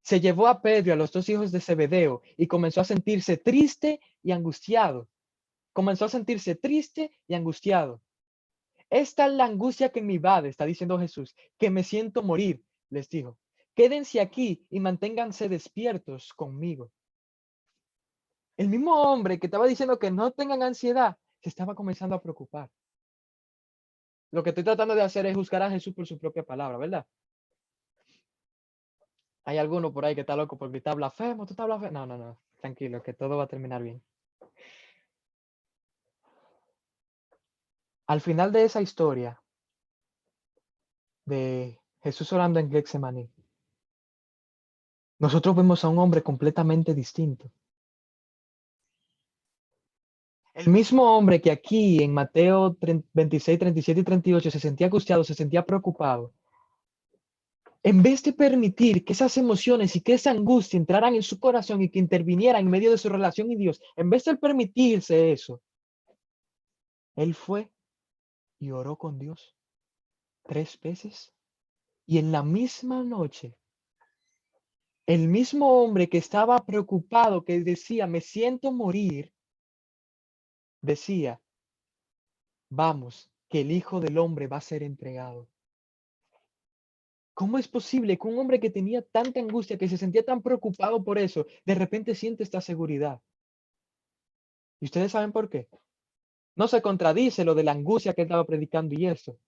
Se llevó a Pedro y a los dos hijos de Zebedeo y comenzó a sentirse triste y angustiado. Comenzó a sentirse triste y angustiado. Esta es la angustia que me invade, está diciendo Jesús, que me siento morir, les dijo. Quédense aquí y manténganse despiertos conmigo. El mismo hombre que estaba diciendo que no tengan ansiedad, se estaba comenzando a preocupar. Lo que estoy tratando de hacer es juzgar a Jesús por su propia palabra, ¿verdad? Hay alguno por ahí que está loco porque está blasfemo, tú estás blasfemo. No, tranquilo, que todo va a terminar bien. Al final de esa historia de Jesús orando en Getsemaní, nosotros vemos a un hombre completamente distinto. El mismo hombre que aquí en Mateo 26, 37 y 38 se sentía angustiado, se sentía preocupado, en vez de permitir que esas emociones y que esa angustia entraran en su corazón y que intervinieran en medio de su relación y Dios, en vez de permitirse eso, él fue y oró con Dios 3 veces. Y en la misma noche, el mismo hombre que estaba preocupado, que decía, me siento morir, decía, vamos, que el Hijo del Hombre va a ser entregado. ¿Cómo es posible que un hombre que tenía tanta angustia, que se sentía tan preocupado por eso, de repente siente esta seguridad? ¿Y ustedes saben por qué? No se contradice lo de la angustia que él estaba predicando y eso.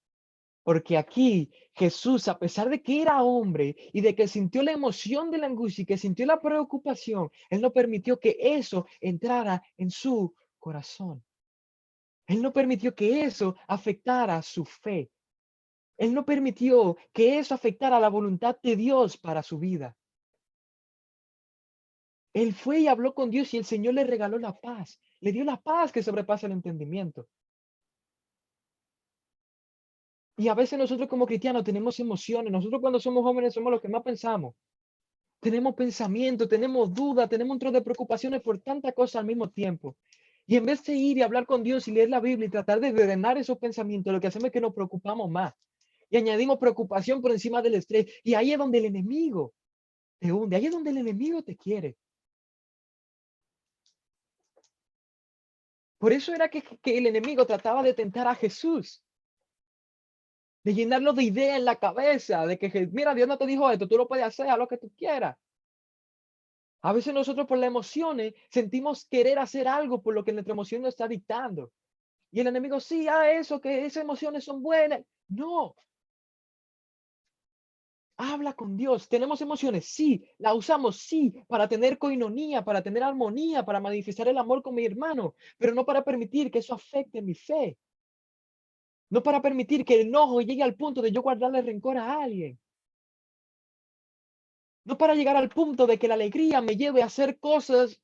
Porque aquí Jesús, a pesar de que era hombre y de que sintió la emoción de la angustia y que sintió la preocupación, él no permitió que eso entrara en su corazón. Él no permitió que eso afectara su fe. Él no permitió que eso afectara la voluntad de Dios para su vida. Él fue y habló con Dios y el Señor le regaló la paz. Le dio la paz que sobrepasa el entendimiento. Y a veces nosotros como cristianos tenemos emociones. Nosotros cuando somos jóvenes somos los que más pensamos. Tenemos pensamiento, tenemos duda, tenemos un montón de preocupaciones por tanta cosa al mismo tiempo. Y en vez de ir y hablar con Dios y leer la Biblia y tratar de drenar esos pensamientos, lo que hacemos es que nos preocupamos más. Y añadimos preocupación por encima del estrés. Y ahí es donde el enemigo te hunde. Ahí es donde el enemigo te quiere. Por eso era que el enemigo trataba de tentar a Jesús. De llenarlo de ideas en la cabeza. De que, mira, Dios no te dijo esto, tú lo puedes hacer, haz lo que tú quieras. A veces nosotros por las emociones sentimos querer hacer algo por lo que nuestra emoción nos está dictando. Y el enemigo, sí, eso, que esas emociones son buenas. No. Habla con Dios. ¿Tenemos emociones? Sí. ¿La usamos? Sí. Para tener coinonía, para tener armonía, para manifestar el amor con mi hermano. Pero no para permitir que eso afecte mi fe. No para permitir que el enojo llegue al punto de yo guardarle rencor a alguien. No para llegar al punto de que la alegría me lleve a hacer cosas.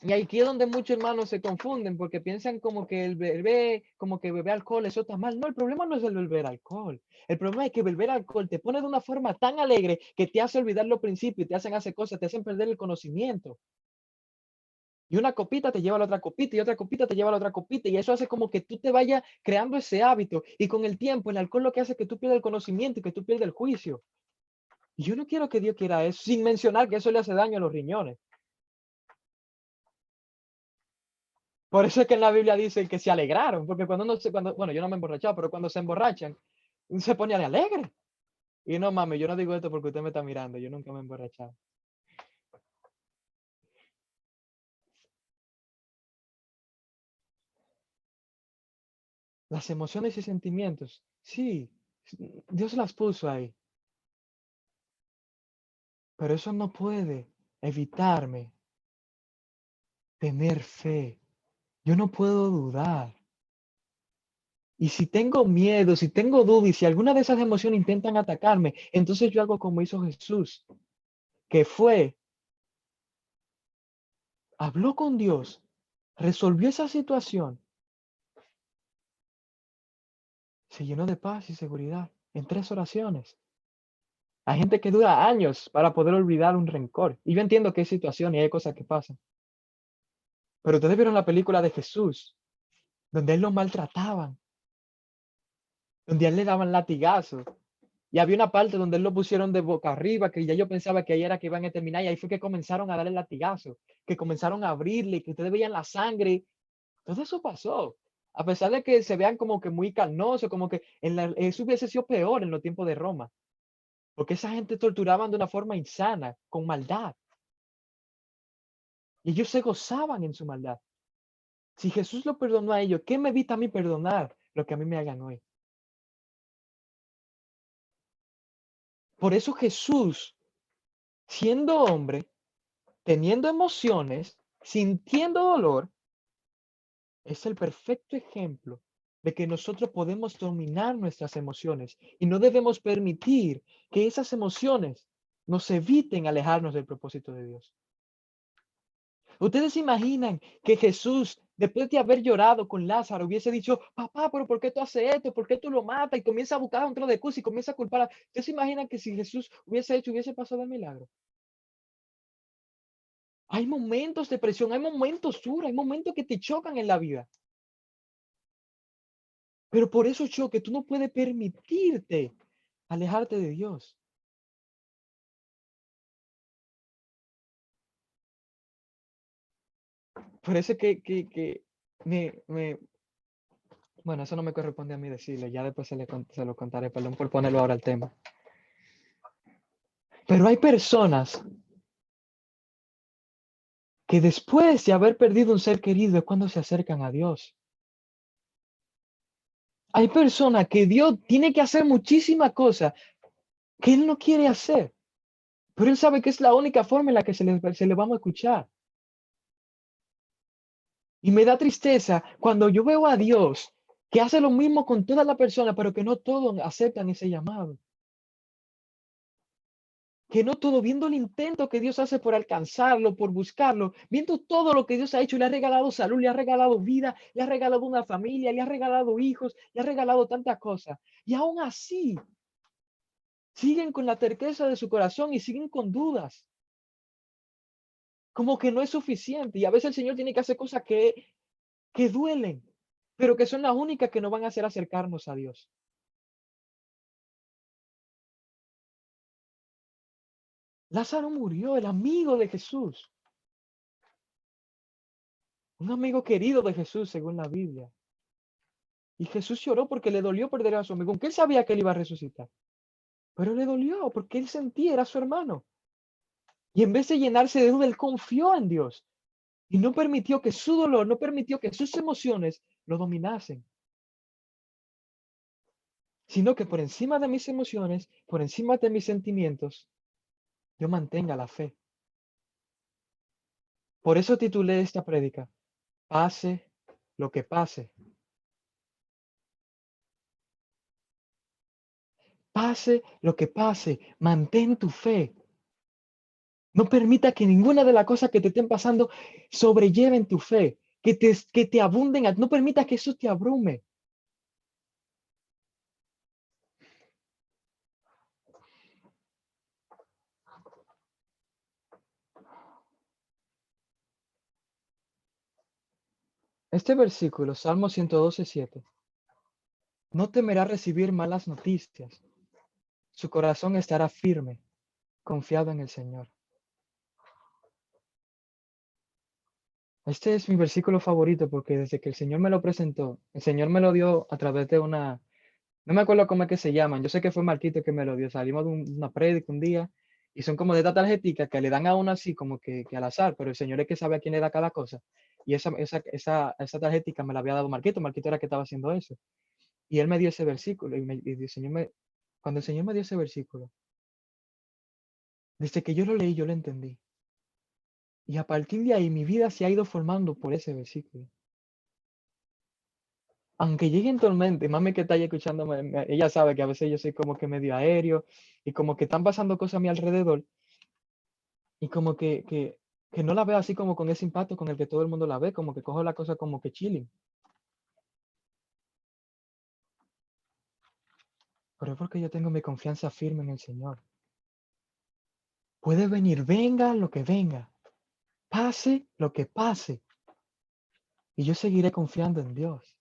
Y aquí es donde muchos hermanos se confunden porque piensan como que el beber, como que beber alcohol, eso está mal. No, el problema no es el beber alcohol. El problema es que beber alcohol te pone de una forma tan alegre que te hace olvidar los principios, te hacen hacer cosas, te hacen perder el conocimiento. Y una copita te lleva a la otra copita y otra copita te lleva a la otra copita y eso hace como que tú te vayas creando ese hábito y con el tiempo el alcohol lo que hace es que tú pierdas el conocimiento y que tú pierdas el juicio. Y yo no quiero que Dios quiera eso, sin mencionar que eso le hace daño a los riñones. Por eso es que en la Biblia dice que se alegraron, porque bueno, yo no me he emborrachado, pero cuando se emborrachan, se ponían alegre. Y no mames, yo no digo esto porque usted me está mirando, yo nunca me he emborrachado. Las emociones y sentimientos, sí, Dios las puso ahí. Pero eso no puede evitarme tener fe. Yo no puedo dudar. Y si tengo miedo, si tengo duda y si alguna de esas emociones intentan atacarme, entonces yo hago como hizo Jesús, que fue, habló con Dios, resolvió esa situación, se llenó de paz y seguridad en 3 oraciones. Hay gente que dura años para poder olvidar un rencor. Y yo entiendo que hay situaciones y hay cosas que pasan. Pero ustedes vieron la película de Jesús, donde él lo maltrataban, donde a él le daban latigazos. Y había una parte donde él lo pusieron de boca arriba, que ya yo pensaba que ahí era que iban a terminar, y ahí fue que comenzaron a darle latigazos, que comenzaron a abrirle, que ustedes veían la sangre. Todo eso pasó. A pesar de que se vean como que muy carnosos, como que eso hubiese sido peor en los tiempos de Roma, porque esa gente torturaban de una forma insana, con maldad. Y ellos se gozaban en su maldad. Si Jesús lo perdonó a ellos, ¿qué me evita a mí perdonar lo que a mí me hagan hoy? Por eso Jesús, siendo hombre, teniendo emociones, sintiendo dolor, es el perfecto ejemplo de que nosotros podemos dominar nuestras emociones y no debemos permitir que esas emociones nos eviten alejarnos del propósito de Dios. ¿Ustedes se imaginan que Jesús, después de haber llorado con Lázaro, hubiese dicho, papá, pero ¿por qué tú haces esto? ¿Por qué tú lo matas? Y comienza a buscar un trono de excusa y comienza a culpar a... ¿Ustedes se imaginan que si Jesús hubiese pasado el milagro? Hay momentos de presión, hay momentos duros, hay momentos que te chocan en la vida. Pero por eso choque, tú no puedes permitirte alejarte de Dios. Por eso que bueno, eso no me corresponde a mí decirle, ya después se lo contaré, perdón por ponerlo ahora al tema. Pero hay personas que después de haber perdido un ser querido es cuando se acercan a Dios. Hay personas que Dios tiene que hacer muchísimas cosas que Él no quiere hacer, pero Él sabe que es la única forma en la que se le vamos a escuchar. Y me da tristeza cuando yo veo a Dios que hace lo mismo con toda la persona, pero que no todos aceptan ese llamado. Que no todo, viendo el intento que Dios hace por alcanzarlo, por buscarlo, viendo todo lo que Dios ha hecho, le ha regalado salud, le ha regalado vida, le ha regalado una familia, le ha regalado hijos, le ha regalado tantas cosas. Y aún así, siguen con la terqueza de su corazón y siguen con dudas. Como que no es suficiente. Y a veces el Señor tiene que hacer cosas que duelen, pero que son las únicas que nos van a hacer acercarnos a Dios. Lázaro murió, el amigo de Jesús. Un amigo querido de Jesús, según la Biblia. Y Jesús lloró porque le dolió perder a su amigo, aunque él sabía que él iba a resucitar. Pero le dolió porque él sentía, era su hermano. Y en vez de llenarse de duda, él confió en Dios. Y no permitió que su dolor, no permitió que sus emociones lo dominasen. Sino que por encima de mis emociones, por encima de mis sentimientos, yo mantenga la fe. Por eso titulé esta prédica, pase lo que pase. Pase lo que pase, mantén tu fe. No permita que ninguna de las cosas que te estén pasando sobrelleven tu fe, que te abunden. No permita que eso te abrume. Este versículo, Salmo 112:7, no temerá recibir malas noticias. Su corazón estará firme, confiado en el Señor. Este es mi versículo favorito porque desde que el Señor me lo presentó, el Señor me lo dio a través de no me acuerdo cómo es que se llaman, yo sé que fue Marquito que me lo dio, salimos de una prédica un día y son como de estas tarjeticas que le dan a uno así como que al azar, pero el Señor es que sabe a quién le da cada cosa. Y esa tarjetica me la había dado Marquito, Marquito era el que estaba haciendo eso. Y él me dio ese versículo y cuando el Señor me dio ese versículo, desde que yo lo leí, yo lo entendí. Y a partir de ahí mi vida se ha ido formando por ese versículo. Aunque llegue en tormenta, y mami que está ahí escuchándome, ella sabe que a veces yo soy como que medio aéreo y como que están pasando cosas a mi alrededor y como que no la veo así como con ese impacto con el que todo el mundo la ve, como que cojo la cosa como que chilling. Pero es porque yo tengo mi confianza firme en el Señor. Puede venir, venga lo que venga, pase lo que pase. Y yo seguiré confiando en Dios.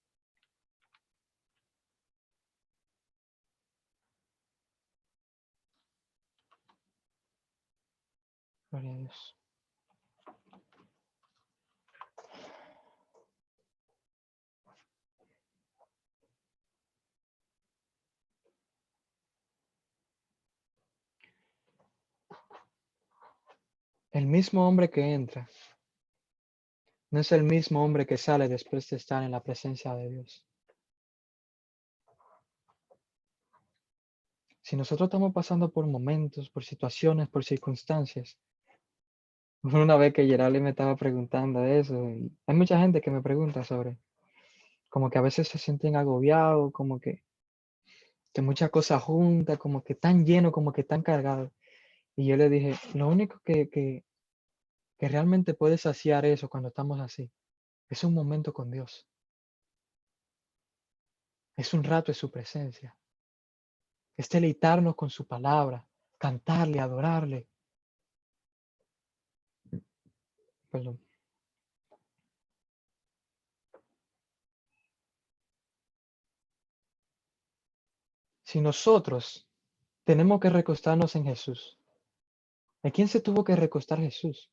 Gloria a Dios. El mismo hombre que entra no es el mismo hombre que sale después de estar en la presencia de Dios. Si nosotros estamos pasando por momentos, por situaciones, por circunstancias, una vez que Gerald me estaba preguntando de eso, y hay mucha gente que me pregunta sobre, como que a veces se sienten agobiados, como que muchas cosas juntas, como que tan lleno, como que tan cargado. Y yo le dije, lo único que realmente puede saciar eso cuando estamos así, es un momento con Dios. Es un rato de su presencia. Es deleitarnos con su palabra, cantarle, adorarle. Perdón. Si nosotros tenemos que recostarnos en Jesús, ¿en quién se tuvo que recostar Jesús?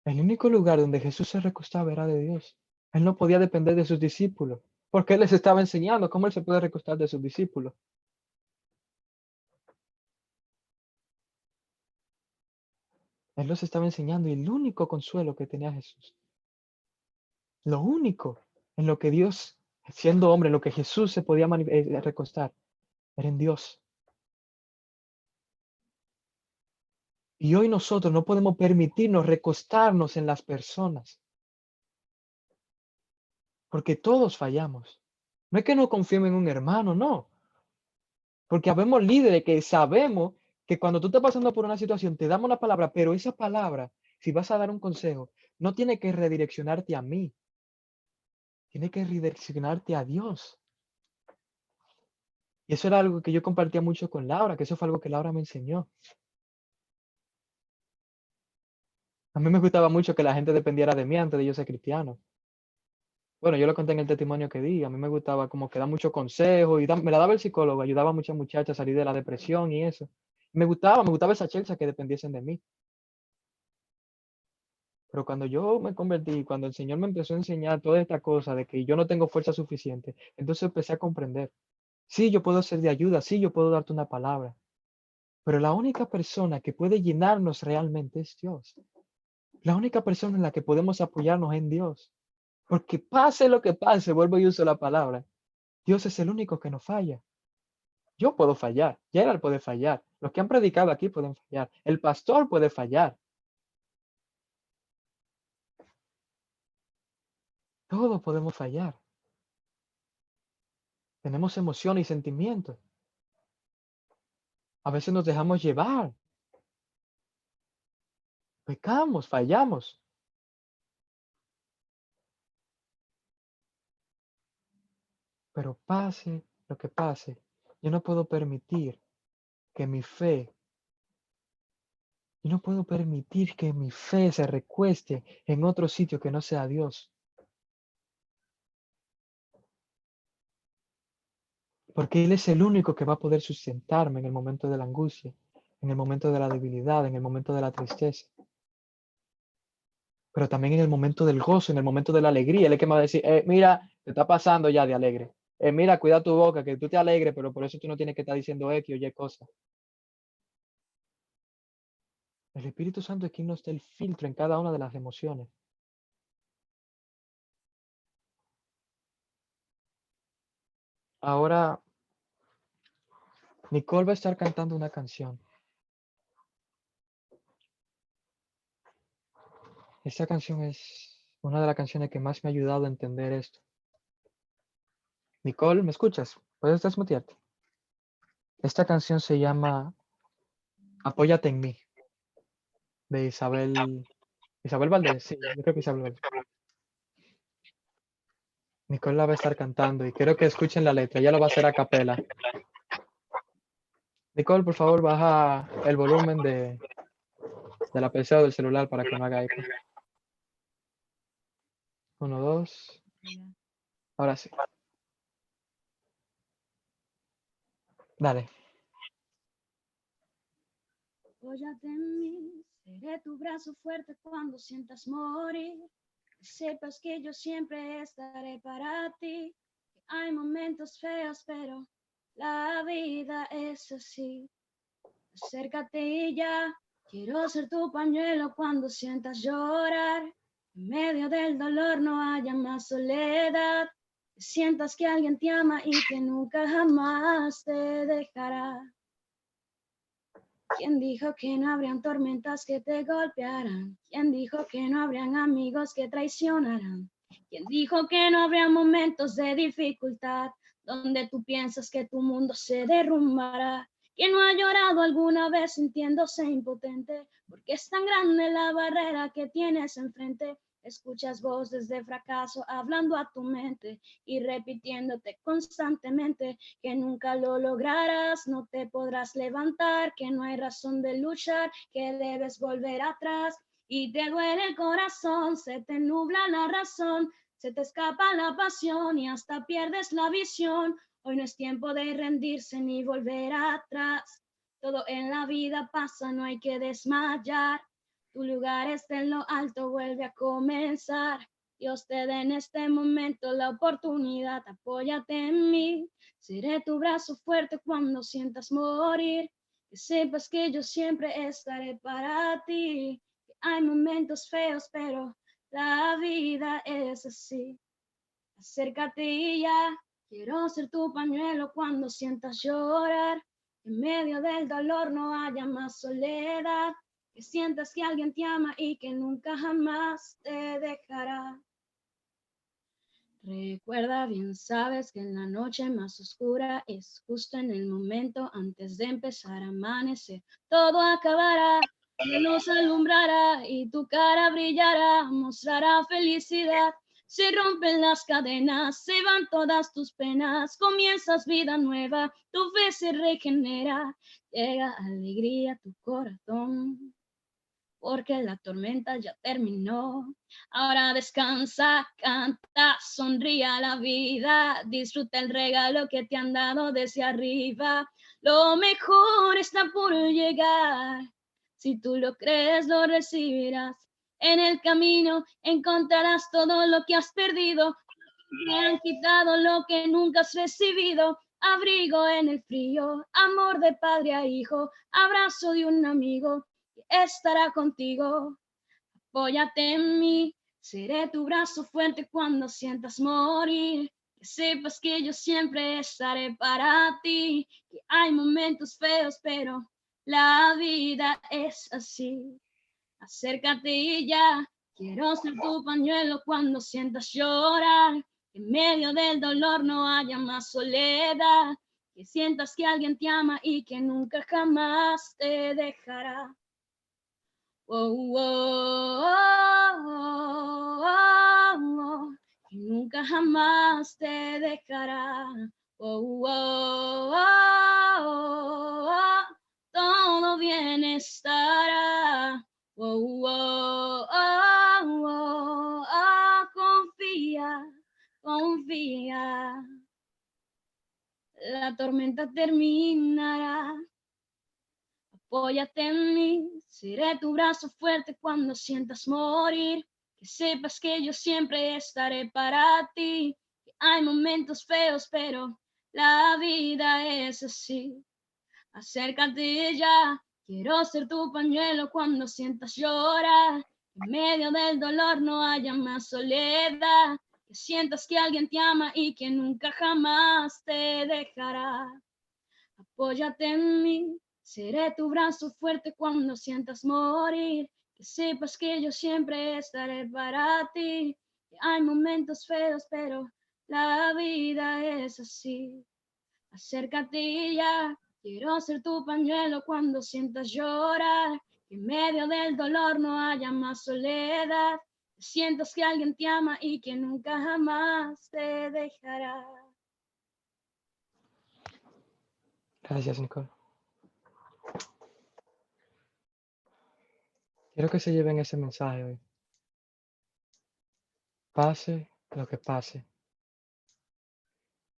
El único lugar donde Jesús se recostaba era de Dios. Él no podía depender de sus discípulos, porque Él les estaba enseñando cómo Él se puede recostar de sus discípulos. Él los estaba enseñando y el único consuelo que tenía Jesús, lo único en lo que Dios, siendo hombre, en lo que Jesús se podía recostar, era en Dios. Y hoy nosotros no podemos permitirnos recostarnos en las personas, porque todos fallamos. No es que no confiemos en un hermano, no. Porque habemos líderes que sabemos que cuando tú estás pasando por una situación, te damos una palabra, pero esa palabra, si vas a dar un consejo, no tiene que redireccionarte a mí, tiene que redireccionarte a Dios. Y eso era algo que yo compartía mucho con Laura, que eso fue algo que Laura me enseñó. A mí me gustaba mucho que la gente dependiera de mí antes de yo ser cristiano. Bueno, yo lo conté en el testimonio que di. A mí me gustaba como que dar muchos consejos y me la daba el psicólogo, ayudaba a muchas muchachas a salir de la depresión y eso. Me gustaba esa chelcha que dependiesen de mí. Pero cuando yo me convertí, cuando el Señor me empezó a enseñar toda esta cosa de que yo no tengo fuerza suficiente, entonces empecé a comprender. Sí, yo puedo ser de ayuda, sí, yo puedo darte una palabra, pero la única persona que puede llenarnos realmente es Dios. La única persona en la que podemos apoyarnos es en Dios. Porque pase lo que pase, vuelvo y uso la palabra, Dios es el único que no falla. Yo puedo fallar, Gerald puede fallar, los que han predicado aquí pueden fallar, el pastor puede fallar, todos podemos fallar. Tenemos emociones y sentimientos. A veces nos dejamos llevar, pecamos, fallamos. Pero pase lo que pase, yo no puedo permitir que mi fe, yo no puedo permitir que mi fe se recueste en otro sitio que no sea Dios. Porque Él es el único que va a poder sustentarme en el momento de la angustia, en el momento de la debilidad, en el momento de la tristeza. Pero también en el momento del gozo, en el momento de la alegría. Él es que me va a decir, mira, te está pasando ya de alegre. Mira, cuida tu boca, que tú te alegres, pero por eso tú no tienes que estar diciendo X o Y cosas. El Espíritu Santo es quien nos da el filtro en cada una de las emociones. Ahora, Nicole va a estar cantando una canción. Esta canción es una de las canciones que más me ha ayudado a entender esto. Nicole, ¿me escuchas? ¿Puedes desmutearte? Esta canción se llama Apóyate en mí, de Isabel Valdés. Sí, yo creo que Isabel Valdés. Nicole la va a estar cantando y quiero que escuchen la letra. Ella lo va a hacer a capela. Nicole, por favor, baja el volumen de la PC o del celular para que no haga eco. 1, 2. Ahora sí. Dale. Apóyate en mí, seré tu brazo fuerte cuando sientas morir. Que sepas que yo siempre estaré para ti. Que hay momentos feos, pero la vida es así. Acércate y ya, quiero ser tu pañuelo cuando sientas llorar. En medio del dolor no haya más soledad. Que sientas que alguien te ama y que nunca jamás te dejará. ¿Quién dijo que no habrían tormentas que te golpearan? ¿Quién dijo que no habrían amigos que traicionarán? ¿Quién dijo que no habría momentos de dificultad donde tú piensas que tu mundo se derrumbará? ¿Quién no ha llorado alguna vez sintiéndose impotente? Porque es tan grande la barrera que tienes enfrente. Escuchas voces de fracaso hablando a tu mente y repitiéndote constantemente que nunca lo lograrás, no te podrás levantar, que no hay razón de luchar, que debes volver atrás y te duele el corazón, se te nubla la razón, se te escapa la pasión y hasta pierdes la visión. Hoy no es tiempo de rendirse ni volver atrás. Todo en la vida pasa, no hay que desmayar. Tu lugar está en lo alto, vuelve a comenzar. Dios te dé en este momento la oportunidad, apóyate en mí. Seré tu brazo fuerte cuando sientas morir. Que sepas que yo siempre estaré para ti. Que hay momentos feos, pero la vida es así. Acércate y ya, quiero ser tu pañuelo cuando sientas llorar. En medio del dolor no haya más soledad. Que sientas que alguien te ama y que nunca jamás te dejará. Recuerda bien, sabes que en la noche más oscura es justo en el momento antes de empezar a amanecer. Todo acabará, la luz alumbrará y tu cara brillará, mostrará felicidad. Se rompen las cadenas, se van todas tus penas, comienzas vida nueva, tu fe se regenera, llega alegría a tu corazón. Porque la tormenta ya terminó. Ahora descansa, canta, sonríe a la vida, disfruta el regalo que te han dado desde arriba. Lo mejor está por llegar. Si tú lo crees, lo recibirás. En el camino encontrarás todo lo que has perdido. Te han quitado lo que nunca has recibido. Abrigo en el frío, amor de padre a hijo, abrazo de un amigo estará contigo. Apóyate en mí, seré tu brazo fuerte cuando sientas morir. Que sepas que yo siempre estaré para ti. Que hay momentos feos, pero la vida es así. Acércate y ya, quiero ser tu pañuelo cuando sientas llorar. Que en medio del dolor no haya más soledad. Que sientas que alguien te ama y que nunca jamás te dejará. Oh, oh, oh, oh, que nunca jamás te dejará. Oh, oh, oh, todo bien estará. Oh, confía, confía. La tormenta terminará. Apóyate en mí, seré tu brazo fuerte cuando sientas morir. Que sepas que yo siempre estaré para ti. Que hay momentos feos, pero la vida es así. Acércate ya, quiero ser tu pañuelo cuando sientas llorar. En medio del dolor no haya más soledad. Que sientas que alguien te ama y que nunca jamás te dejará. Apóyate en mí. Seré tu brazo fuerte cuando sientas morir. Que sepas que yo siempre estaré para ti. Que hay momentos feos, pero la vida es así. Acércate ya. Quiero ser tu pañuelo cuando sientas llorar. Que en medio del dolor no haya más soledad. Que sientas que alguien te ama y que nunca jamás te dejará. Gracias, Nicole. Quiero que se lleven ese mensaje hoy. Pase lo que pase.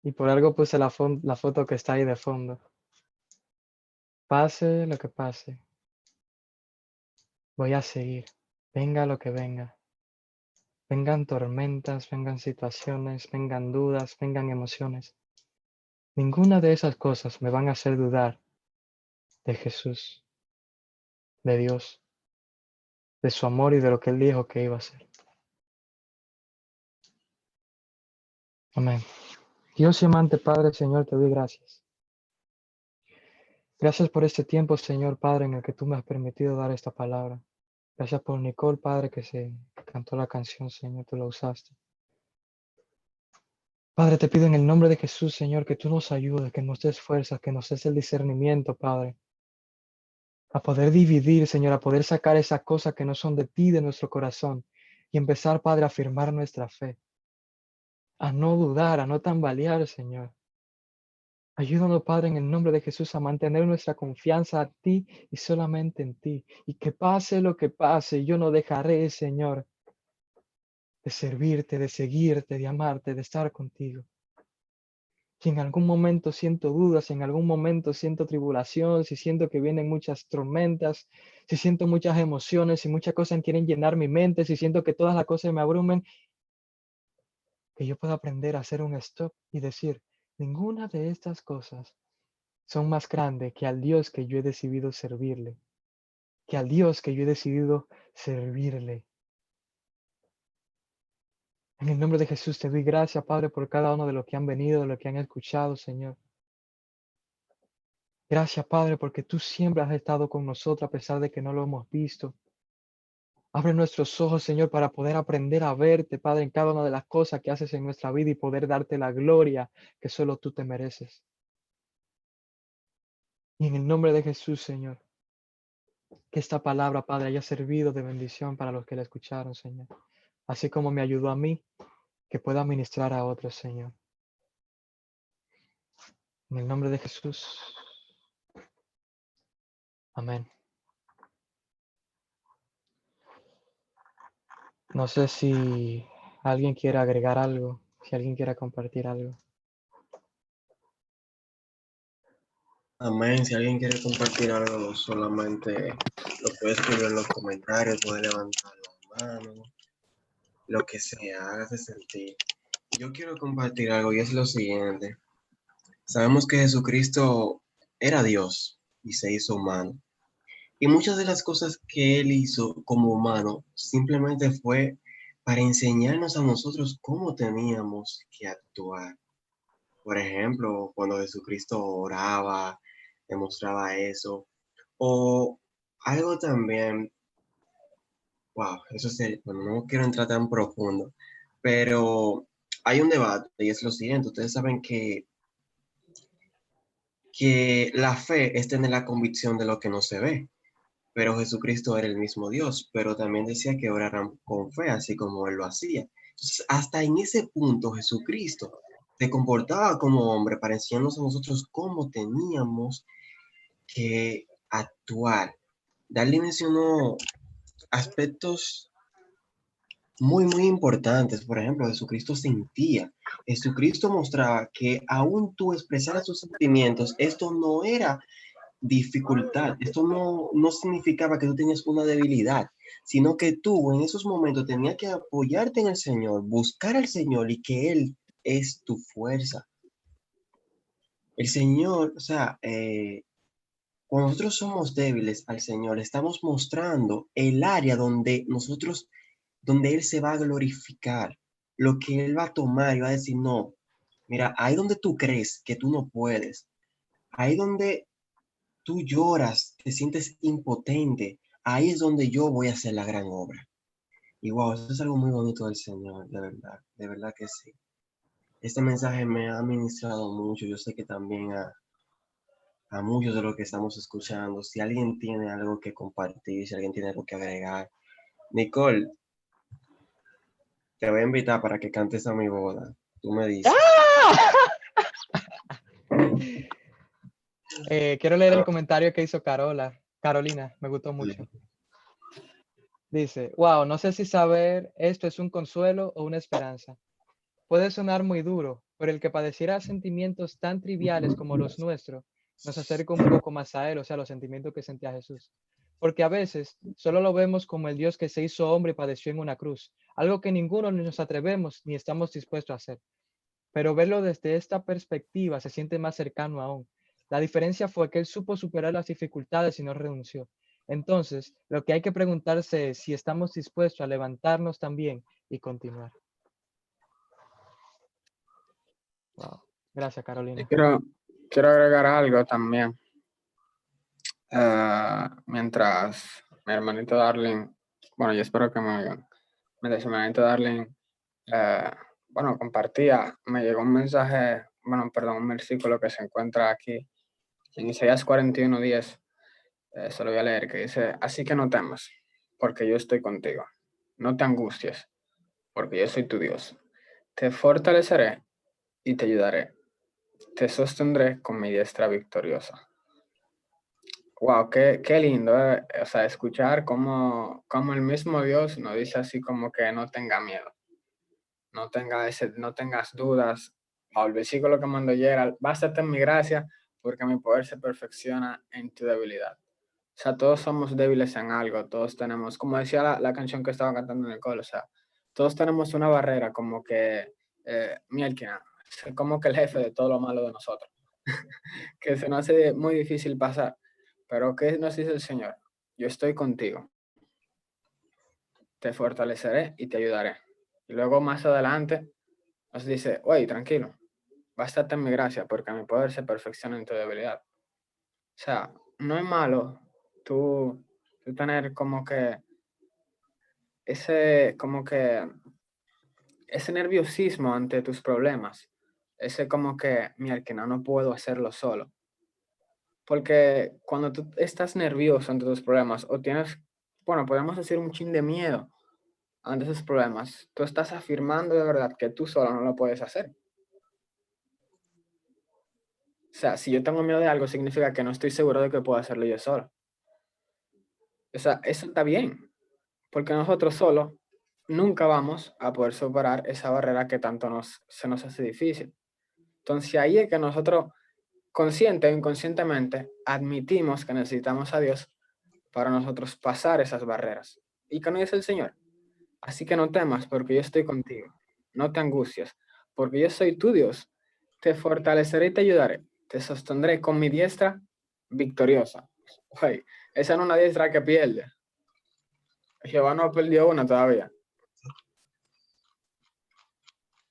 Y por algo puse la foto que está ahí de fondo. Pase lo que pase. Voy a seguir. Venga lo que venga. Vengan tormentas, vengan situaciones, vengan dudas, vengan emociones. Ninguna de esas cosas me van a hacer dudar de Jesús, de Dios, de su amor y de lo que Él dijo que iba a hacer. Amén. Dios y amante Padre, Señor, te doy gracias. Gracias por este tiempo, Señor Padre, en el que tú me has permitido dar esta palabra. Gracias por Nicole, Padre, que cantó la canción, Señor, tú la usaste. Padre, te pido en el nombre de Jesús, Señor, que tú nos ayudes, que nos des fuerzas, que nos des el discernimiento, Padre, a poder dividir, Señor, a poder sacar esas cosas que no son de ti, de nuestro corazón, y empezar, Padre, a afirmar nuestra fe, a no dudar, a no tambalear, Señor. Ayúdanos, Padre, en el nombre de Jesús, a mantener nuestra confianza a ti y solamente en ti. Y que pase lo que pase, yo no dejaré, Señor, de servirte, de seguirte, de amarte, de estar contigo. Si en algún momento siento dudas, si en algún momento siento tribulación, si siento que vienen muchas tormentas, si siento muchas emociones, si muchas cosas quieren llenar mi mente, si siento que todas las cosas me abrumen, que yo pueda aprender a hacer un stop y decir, ninguna de estas cosas son más grandes que al Dios que yo he decidido servirle, que al Dios que yo he decidido servirle. En el nombre de Jesús te doy gracias, Padre, por cada uno de los que han venido, de los que han escuchado, Señor. Gracias, Padre, porque tú siempre has estado con nosotros a pesar de que no lo hemos visto. Abre nuestros ojos, Señor, para poder aprender a verte, Padre, en cada una de las cosas que haces en nuestra vida y poder darte la gloria que solo tú te mereces. Y en el nombre de Jesús, Señor, que esta palabra, Padre, haya servido de bendición para los que la escucharon, Señor. Así como me ayudó a mí, que pueda ministrar a otros, Señor. En el nombre de Jesús. Amén. No sé si alguien quiere agregar algo, si alguien quiere compartir algo. Amén. Si alguien quiere compartir algo, solamente lo puede escribir en los comentarios, puede levantar la mano, lo que sea, hágase sentir. Yo quiero compartir algo y es lo siguiente. Sabemos que Jesucristo era Dios y se hizo humano. Y muchas de las cosas que Él hizo como humano simplemente fue para enseñarnos a nosotros cómo teníamos que actuar. Por ejemplo, cuando Jesucristo oraba, demostraba eso. O algo también, wow, eso es, bueno, no quiero entrar tan profundo, pero hay un debate y es lo siguiente. Ustedes saben que la fe es tener la convicción de lo que no se ve. Pero Jesucristo era el mismo Dios, pero también decía que oraran con fe, así como Él lo hacía. Entonces, hasta en ese punto, Jesucristo se comportaba como hombre para enseñarnos a nosotros cómo teníamos que actuar. Darle mencionó aspectos muy importantes. Por ejemplo, Jesucristo sentía. Jesucristo mostraba que aún tú expresaras tus sentimientos, esto no era dificultad. Esto no significaba que tú tenías una debilidad, sino que tú en esos momentos tenías que apoyarte en el Señor, buscar al Señor y que Él es tu fuerza. El Señor, o sea, cuando nosotros somos débiles al Señor, estamos mostrando el área donde Él se va a glorificar, lo que Él va a tomar y va a decir, no, mira, ahí donde tú crees que tú no puedes, ahí donde tú lloras, te sientes impotente, ahí es donde yo voy a hacer la gran obra. Y wow, eso es algo muy bonito del Señor, de verdad que sí. Este mensaje me ha ministrado mucho, yo sé que también a muchos de los que estamos escuchando, si alguien tiene algo que compartir, si alguien tiene algo que agregar. Nicole, te voy a invitar para que cantes a mi boda. Tú me dices. Quiero leer el comentario que hizo Carolina, me gustó mucho. Dice, wow, no sé si saber esto es un consuelo o una esperanza. Puede sonar muy duro, pero el que padeciera sentimientos tan triviales como los nuestros nos acerca un poco más a Él, o sea, los sentimientos que sentía Jesús. Porque a veces solo lo vemos como el Dios que se hizo hombre y padeció en una cruz, algo que ninguno nos atrevemos ni estamos dispuestos a hacer. Pero verlo desde esta perspectiva se siente más cercano aún. La diferencia fue que Él supo superar las dificultades y no renunció. Entonces, lo que hay que preguntarse es si estamos dispuestos a levantarnos también y continuar. Wow. Gracias, Y Carolina. quiero agregar algo también. Mientras mi hermanito Darling, bueno, yo espero que me oigan. Mientras mi hermanito Darling, bueno, compartía, me llegó un mensaje, bueno, perdón, un versículo que se encuentra aquí en Isaías 41:10. Se lo voy a leer, que dice: así que no temas, porque yo estoy contigo. No te angusties, porque yo soy tu Dios. Te fortaleceré y te ayudaré. Te sostendré con mi diestra victoriosa. Wow, qué lindo, o sea, escuchar cómo el mismo Dios nos dice así como que no tenga miedo, no tengas dudas. El versículo que mandó Gerald: bástate en mi gracia, porque mi poder se perfecciona en tu debilidad. O sea, todos somos débiles en algo, todos tenemos, como decía la canción que estaba cantando en el coro, o sea, todos tenemos una barrera como que, mielquina, es como que el jefe de todo lo malo de nosotros, que se nos hace muy difícil pasar. Pero ¿qué nos dice el Señor? Yo estoy contigo, te fortaleceré y te ayudaré. Y luego más adelante nos dice: oye, tranquilo, bástate en mi gracia, porque mi poder se perfecciona en tu debilidad. O sea, no es malo tú tener como que ese nerviosismo ante tus problemas, ese como que, mira, que no puedo hacerlo solo. Porque cuando tú estás nervioso ante tus problemas o tienes, bueno, podemos decir un chin de miedo ante esos problemas, tú estás afirmando de verdad que tú solo no lo puedes hacer. O sea, si yo tengo miedo de algo, significa que no estoy seguro de que puedo hacerlo yo solo. O sea, eso está bien, porque nosotros solos nunca vamos a poder superar esa barrera que tanto se nos hace difícil. Entonces ahí es que nosotros, consciente o inconscientemente, admitimos que necesitamos a Dios para nosotros pasar esas barreras. ¿Y qué nos dice el Señor? Así que no temas, porque yo estoy contigo. No te angusties, porque yo soy tu Dios. Te fortaleceré y te ayudaré. Te sostendré con mi diestra victoriosa. Oye, esa no es una diestra que pierde. Jehová no perdió una todavía.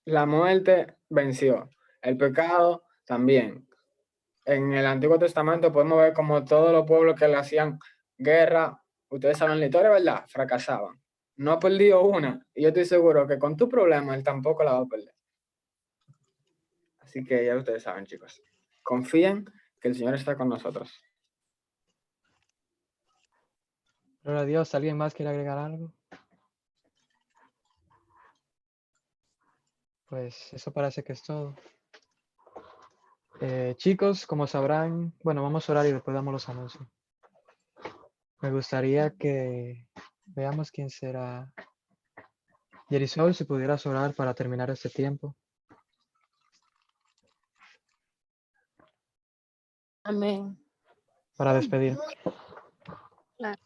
La muerte venció. El pecado también. En el Antiguo Testamento podemos ver como todos los pueblos que le hacían guerra, ustedes saben la historia, ¿verdad? Fracasaban. No ha perdido una. Y yo estoy seguro que con tu problema él tampoco la va a perder. Así que ya ustedes saben, chicos. Confíen que el Señor está con nosotros. Gloria a Dios. ¿Alguien más quiere agregar algo? Pues eso parece que es todo. Chicos, como sabrán, bueno, vamos a orar y después damos los anuncios. Me gustaría que veamos quién será. Yerisol, si pudieras orar para terminar este tiempo. Amén. Para despedir. Claro.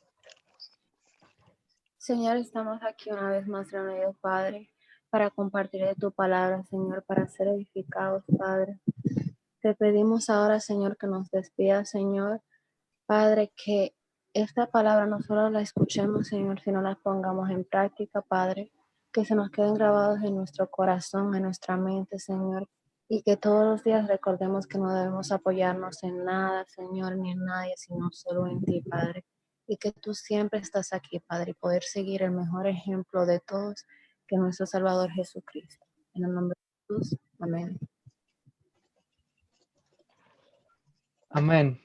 Señor, estamos aquí una vez más reunidos, Padre, para compartir de tu palabra, Señor, para ser edificados, Padre. Te pedimos ahora, Señor, que nos despidas, Señor. Padre, que esta palabra no solo la escuchemos, Señor, sino la pongamos en práctica, Padre. Que se nos queden grabados en nuestro corazón, en nuestra mente, Señor. Y que todos los días recordemos que no debemos apoyarnos en nada, Señor, ni en nadie, sino solo en ti, Padre. Y que tú siempre estás aquí, Padre, y poder seguir el mejor ejemplo de todos, que nuestro Salvador Jesucristo. En el nombre de Jesús, amén. Amén.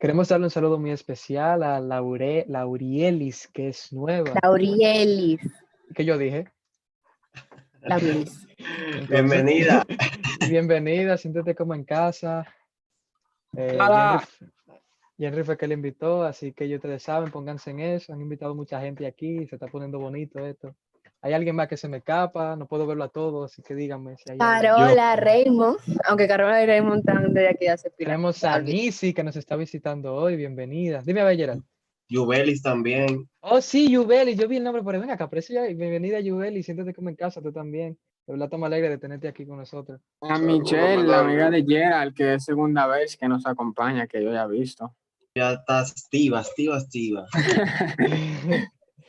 Queremos darle un saludo muy especial a Laurielis, que es nueva. Laurielis. ¿Qué yo dije? Laurielis. Entonces, Bienvenida. bienvenida, siéntete como en casa. Hola. Y Henry fue que le invitó, así que ya ustedes saben, pónganse en eso. Han invitado mucha gente aquí, se está poniendo bonito esto. ¿Hay alguien más que se me escapa? No puedo verlo a todos, así que díganme si hay alguien. Carola, Raymond, aunque Carola y Raymond están desde aquí hace pila. Tenemos a Nisi que nos está visitando hoy, bienvenida. Dime a ver, Gerald. Yubelis también. Oh, sí, Yubeli, yo vi el nombre, pero ven acá, aprecio ya. Bienvenida, Yubeli, siéntate como en casa, tú también. De verdad, estamos alegres de tenerte aquí con nosotros. A Michelle, la amiga de Gerald, que es segunda vez que nos acompaña, que yo ya he visto. Ya está estiva.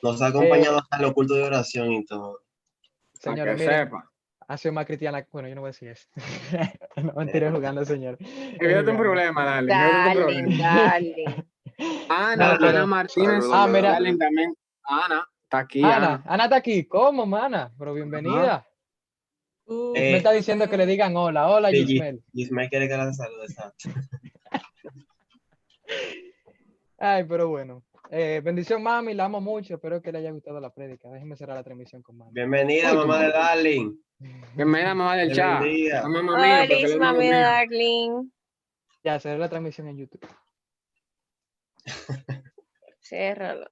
Nos ha acompañado hasta el oculto de oración y todo. Para Señores, que miren, sepa. ha sido más cristiana. Bueno, yo no voy a decir eso. No, mentira, jugando, señor. Evítate un problema, Darling. Evítate un problema. Dale. Ana, No, pero- Ana Martínez. mira. Darling también. Ana, está aquí. Ana está aquí. ¿Cómo, mana? Pero bienvenida. Me está diciendo que le digan hola. Hola, Sí, Gismel. Gismel quiere que la salude, exacto. Ay, pero bueno. Bendición, mami. La amo mucho. Espero que le haya gustado la prédica. Déjenme cerrar la transmisión con mami. Bienvenida, Uy, mamá de Darling. Bienvenida, mamá del Te chat. bendiga. La mamá mía, porque él Hola, es mamá mami mía. Darling. Ya, cerré la transmisión en YouTube. Ciérralo.